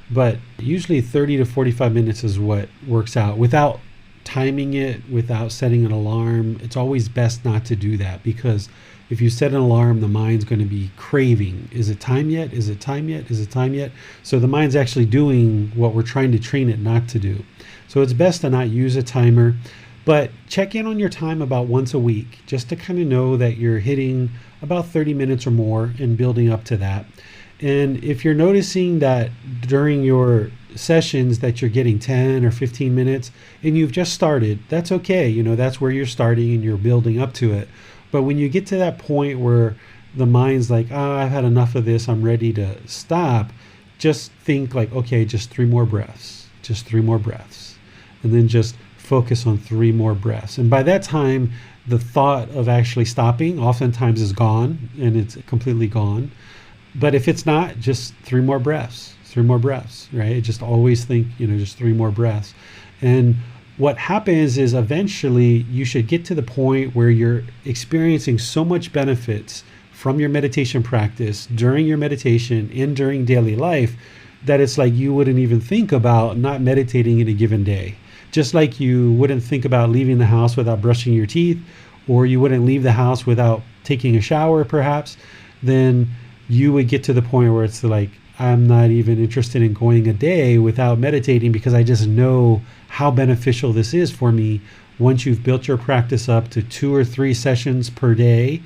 but usually 30 to 45 minutes is what works out. Without timing it, without setting an alarm, it's always best not to do that, because if you set an alarm, the mind's going to be craving. Is it time yet? Is it time yet? Is it time yet? So the mind's actually doing what we're trying to train it not to do. So it's best to not use a timer, but check in on your time about once a week, just to kind of know that you're hitting about 30 minutes or more and building up to that. And if you're noticing that during your sessions that you're getting 10 or 15 minutes and you've just started, that's okay. That's where you're starting and you're building up to it. But when you get to that point where the mind's like, I've had enough of this, I'm ready to stop, just think like, okay, just 3 more breaths, just 3 more breaths. And then just focus on 3 more breaths. And by that time, the thought of actually stopping oftentimes is gone, and it's completely gone. But if it's not, just 3 more breaths, 3 more breaths, right? Just always think, just 3 more breaths. And what happens is eventually you should get to the point where you're experiencing so much benefits from your meditation practice during your meditation and during daily life that it's like you wouldn't even think about not meditating in a given day. Just like you wouldn't think about leaving the house without brushing your teeth, or you wouldn't leave the house without taking a shower perhaps, then you would get to the point where it's like, I'm not even interested in going a day without meditating because I just know how beneficial this is for me. Once you've built your practice up to 2 or 3 sessions per day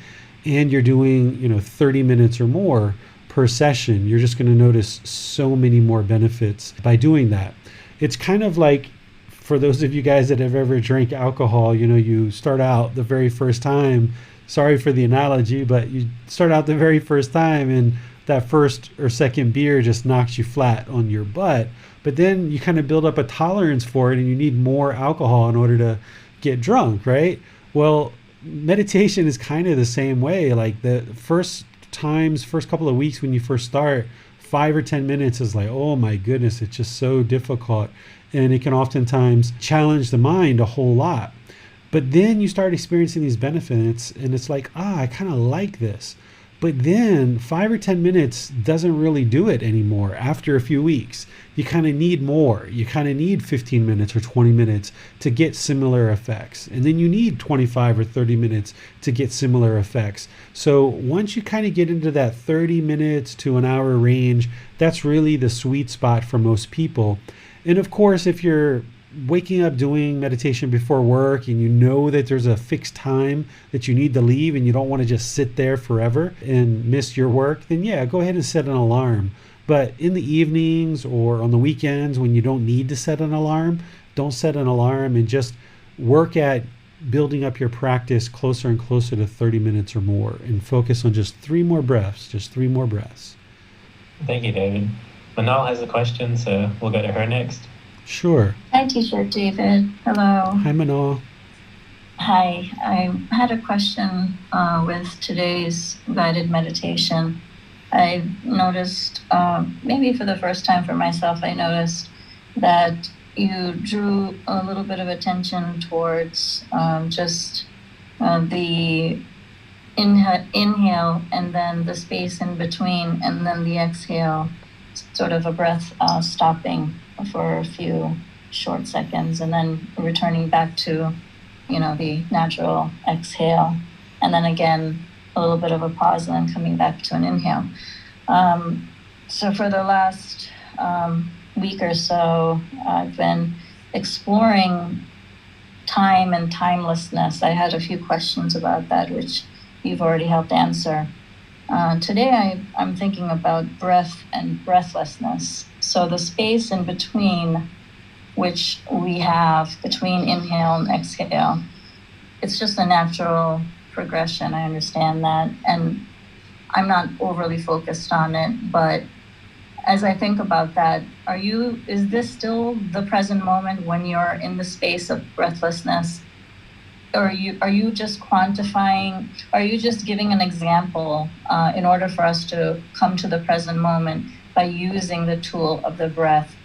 and you're doing 30 minutes or more per session, you're just going to notice so many more benefits by doing that. It's kind of like, for those of you guys that have ever drank alcohol, you start out the very first time, sorry for the analogy, but you start out the very first time and that first or second beer just knocks you flat on your butt. But then you kind of build up a tolerance for it and you need more alcohol in order to get drunk, right? Well, meditation is kind of the same way. Like the first couple of weeks when you first start, 5 or 10 minutes is like, oh my goodness, it's just so difficult. And it can oftentimes challenge the mind a whole lot. But then you start experiencing these benefits and it's like, I kind of like this. But then 5 or 10 minutes doesn't really do it anymore after a few weeks. You kind of need more. You kind of need 15 minutes or 20 minutes to get similar effects. And then you need 25 or 30 minutes to get similar effects. So once you kind of get into that 30 minutes to an hour range, that's really the sweet spot for most people. And of course, if you're waking up doing meditation before work and you know that there's a fixed time that you need to leave and you don't want to just sit there forever and miss your work, then yeah, go ahead and set an alarm. But in the evenings or on the weekends when you don't need to set an alarm, don't set an alarm and just work at building up your practice closer and closer to 30 minutes or more and focus on just 3 more breaths, just 3 more breaths. Thank you, David. Manal has a question, so we'll go to her next. Sure. Hi, Teacher David. Hello. Hi, Manal. Hi. I had a question with today's guided meditation. I noticed, maybe for the first time for myself, I noticed that you drew a little bit of attention towards just the inhale and then the space in between and then the exhale, sort of a breath stopping for a few short seconds and then returning back to, the natural exhale. And then again, a little bit of a pause and then coming back to an inhale. So for the last week or so, I've been exploring time and timelessness. I had a few questions about that, which you've already helped answer. Today, I'm thinking about breath and breathlessness. So the space in between, which we have between inhale and exhale, it's just a natural progression. I understand that. And I'm not overly focused on it. But as I think about that, is this still the present moment when you're in the space of breathlessness? Or are you just quantifying, are you just giving an example in order for us to come to the present moment by using the tool of the breath?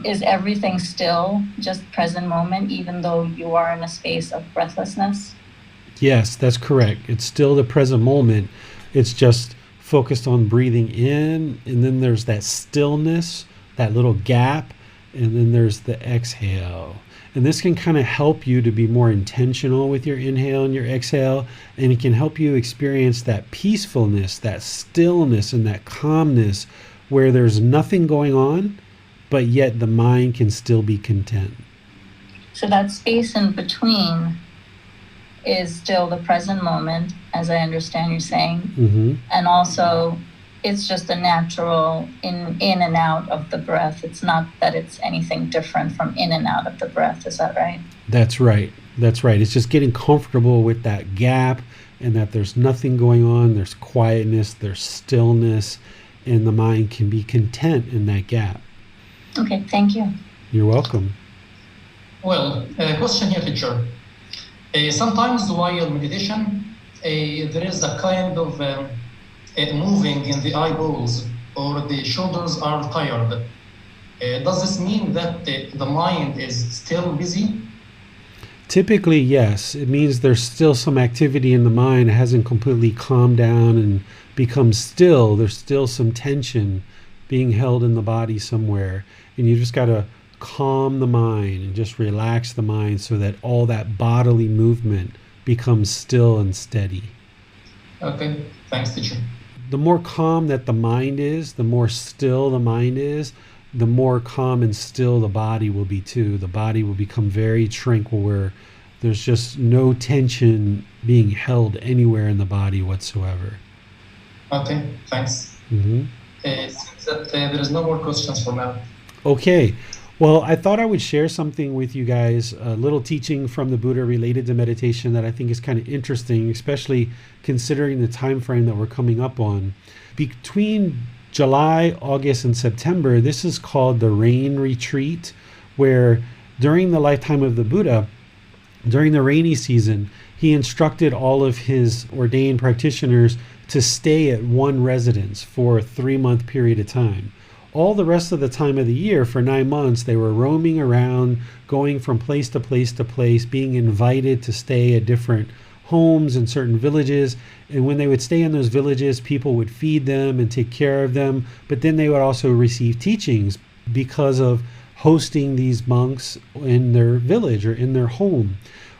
Is everything still just present moment, even though you are in a space of breathlessness? Yes, that's correct. It's still the present moment. It's just focused on breathing in, and then there's that stillness, that little gap, and then there's the exhale. And this can kind of help you to be more intentional with your inhale and your exhale, and it can help you experience that peacefulness, that stillness, and that calmness where there's nothing going on, but yet the mind can still be content. So that space in between is still the present moment, as I understand you saying. Mm-hmm. And also, it's just a natural in and out of the breath. It's not that it's anything different from in and out of the breath. Is that right? That's right. That's right. It's just getting comfortable with that gap and that there's nothing going on, there's quietness, there's stillness, and the mind can be content in that gap. Okay, thank you. You're welcome. Well, question here, teacher. Sometimes while meditation, there is a kind of moving in the eyeballs, or the shoulders are tired. Does this mean that the mind is still busy? Typically, yes. It means there's still some activity in the mind. It hasn't completely calmed down and become still. There's still some tension being held in the body somewhere. And you just got to calm the mind and just relax the mind so that all that bodily movement becomes still and steady. Okay, thanks, teacher. The more calm that the mind is, the more still the mind is, the more calm and still the body will be too. The body will become very tranquil, where there's just no tension being held anywhere in the body whatsoever. Okay, thanks. Mm-hmm. Seems that there is no more questions for now. Okay. Well, I thought I would share something with you guys, a little teaching from the Buddha related to meditation that I think is kind of interesting, especially considering the time frame that we're coming up on. Between July, August, and September, this is called the rain retreat, where during the lifetime of the Buddha, during the rainy season, he instructed all of his ordained practitioners to stay at one residence for a 3-month period of time. All the rest of the time of the year, for 9 months, they were roaming around, going from place to place to place, being invited to stay at different homes in certain villages. And when they would stay in those villages, people would feed them and take care of them. But then they would also receive teachings because of hosting these monks in their village or in their home.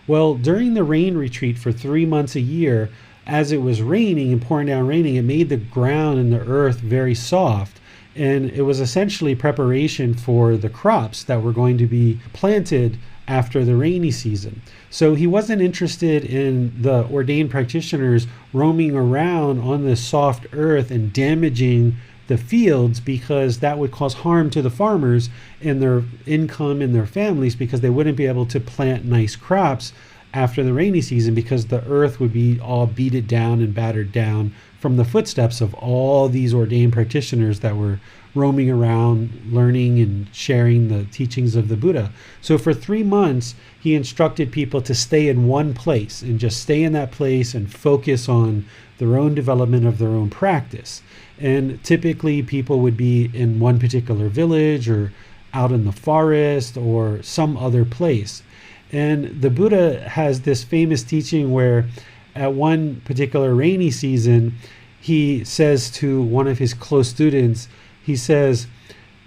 Well, during the rain retreat for 3 months a year, as it was raining and pouring down raining, it made the ground and the earth very soft. And it was essentially preparation for the crops that were going to be planted after the rainy season. So he wasn't interested in the ordained practitioners roaming around on this soft earth and damaging the fields, because that would cause harm to the farmers and their income and their families, because they wouldn't be able to plant nice crops after the rainy season, because the earth would be all beaten down and battered down from the footsteps of all these ordained practitioners that were roaming around, learning and sharing the teachings of the Buddha. So for 3 months, he instructed people to stay in one place and just stay in that place and focus on their own development of their own practice. And typically people would be in one particular village or out in the forest or some other place. And the Buddha has this famous teaching where at one particular rainy season, he says to one of his close students, he says,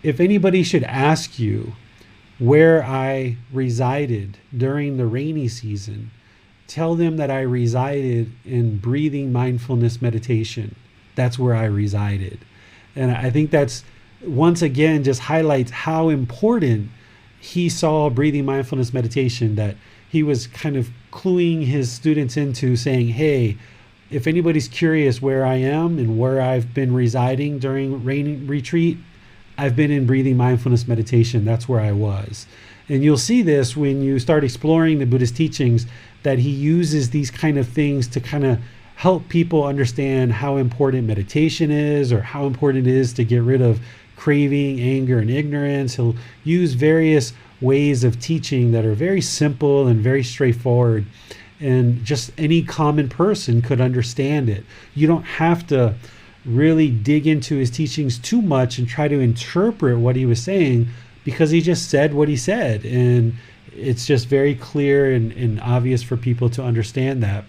if anybody should ask you where I resided during the rainy season, tell them that I resided in breathing mindfulness meditation. That's where I resided. And I think that's, once again, just highlights how important he saw breathing mindfulness meditation, that he was kind of cluing his students into saying, hey, if anybody's curious where I am and where I've been residing during rain retreat, I've been in breathing mindfulness meditation. That's where I was. And you'll see this when you start exploring the Buddhist teachings, that he uses these kind of things to kind of help people understand how important meditation is, or how important it is to get rid of craving, anger, and ignorance. He'll use various ways of teaching that are very simple and very straightforward, and just any common person could understand it. You don't have to really dig into his teachings too much and try to interpret what he was saying, because he just said what he said, and it's just very clear and obvious for people to understand that.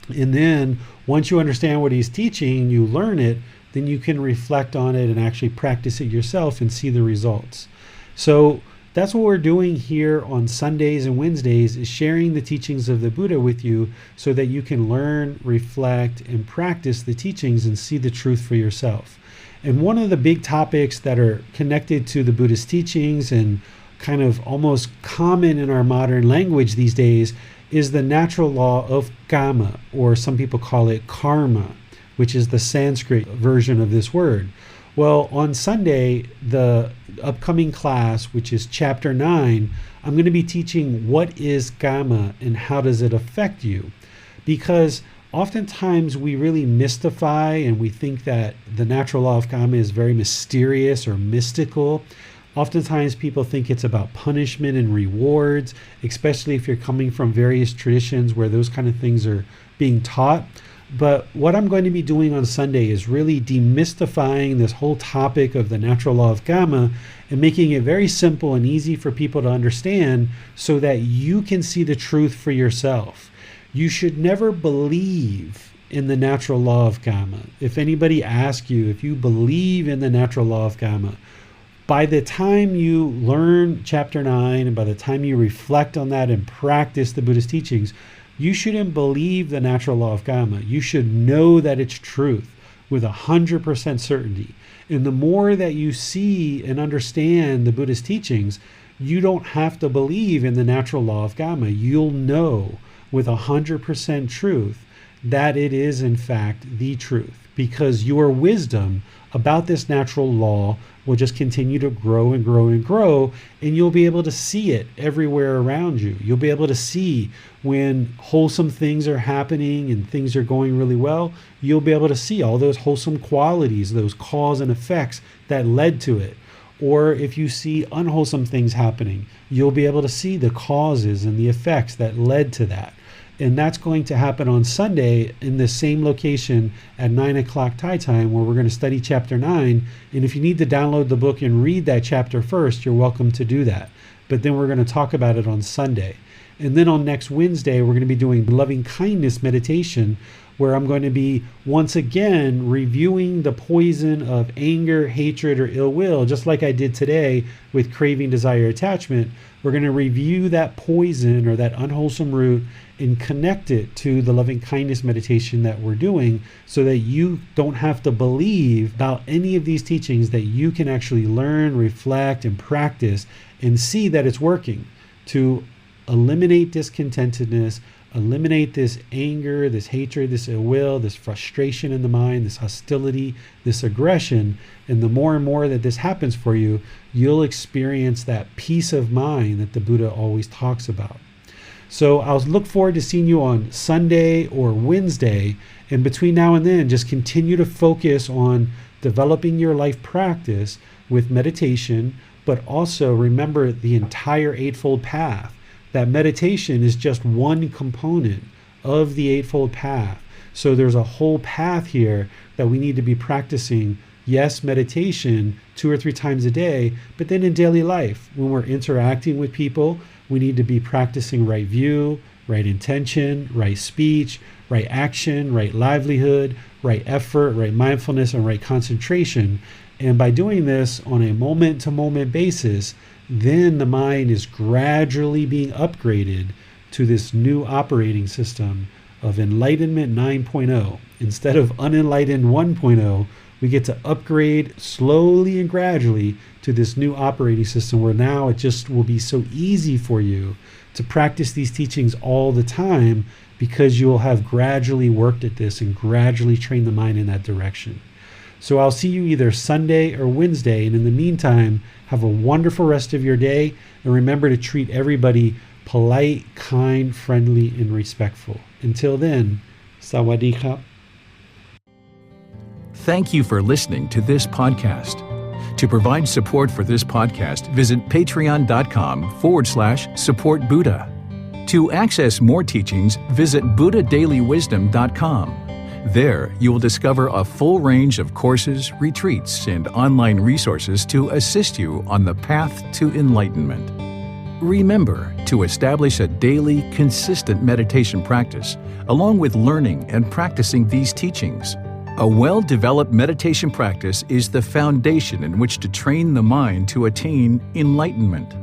And then once you understand what he's teaching, you learn it, then you can reflect on it and actually practice it yourself and see the results. So that's what we're doing here on Sundays and Wednesdays, is sharing the teachings of the Buddha with you so that you can learn, reflect, and practice the teachings and see the truth for yourself. And one of the big topics that are connected to the Buddhist teachings and kind of almost common in our modern language these days is the natural law of kama, or some people call it karma, which is the Sanskrit version of this word. Well, on Sunday, the upcoming class, which is chapter 9, I'm going to be teaching what is kama and how does it affect you. Because oftentimes we really mystify and we think that the natural law of karma is very mysterious or mystical. Oftentimes people think it's about punishment and rewards, especially if you're coming from various traditions where those kind of things are being taught. But what I'm going to be doing on Sunday is really demystifying this whole topic of the natural law of karma and making it very simple and easy for people to understand so that you can see the truth for yourself. You should never believe in the natural law of karma. If anybody asks you if you believe in the natural law of karma, by the time you learn chapter 9 and by the time you reflect on that and practice the Buddhist teachings, you shouldn't believe the natural law of karma. You should know that it's truth with 100% certainty. And the more that you see and understand the Buddhist teachings, you don't have to believe in the natural law of karma. You'll know with 100% truth that it is in fact the truth, because your wisdom about this natural law will just continue to grow and grow and grow, and you'll be able to see it everywhere around you. You'll be able to see when wholesome things are happening and things are going really well. You'll be able to see all those wholesome qualities, those cause and effects that led to it. Or if you see unwholesome things happening, you'll be able to see the causes and the effects that led to that. And that's going to happen on Sunday in the same location at 9 o'clock Thai time, where we're going to study chapter 9. And if you need to download the book and read that chapter first, you're welcome to do that. But then we're going to talk about it on Sunday. And then on next Wednesday, we're going to be doing loving kindness meditation, where I'm going to be once again reviewing the poison of anger, hatred, or ill will, just like I did today with craving, desire, attachment. We're going to review that poison or that unwholesome root and connect it to the loving kindness meditation that we're doing, so that you don't have to believe about any of these teachings, that you can actually learn, reflect, and practice and see that it's working to eliminate discontentedness, eliminate this anger, this hatred, this ill will, this frustration in the mind, this hostility, this aggression. And the more and more that this happens for you, you'll experience that peace of mind that the Buddha always talks about. So I'll look forward to seeing you on Sunday or Wednesday. And between now and then, just continue to focus on developing your life practice with meditation, but also remember the entire Eightfold Path. That meditation is just one component of the Eightfold Path. So there's a whole path here that we need to be practicing. Yes, meditation 2 or 3 times a day, but then in daily life, when we're interacting with people, we need to be practicing right view, right intention, right speech, right action, right livelihood, right effort, right mindfulness, and right concentration. And by doing this on a moment-to-moment basis, then the mind is gradually being upgraded to this new operating system of Enlightenment 9.0. Instead of Unenlightened 1.0, we get to upgrade slowly and gradually to this new operating system, where now it just will be so easy for you to practice these teachings all the time, because you will have gradually worked at this and gradually trained the mind in that direction. So I'll see you either Sunday or Wednesday. And in the meantime, have a wonderful rest of your day. And remember to treat everybody polite, kind, friendly, and respectful. Until then, Sawadee Khap. Thank you for listening to this podcast. To provide support for this podcast, visit patreon.com/support Buddha. To access more teachings, visit buddhadailywisdom.com. There, you will discover a full range of courses, retreats, and online resources to assist you on the path to enlightenment. Remember to establish a daily, consistent meditation practice, along with learning and practicing these teachings. A well-developed meditation practice is the foundation in which to train the mind to attain enlightenment.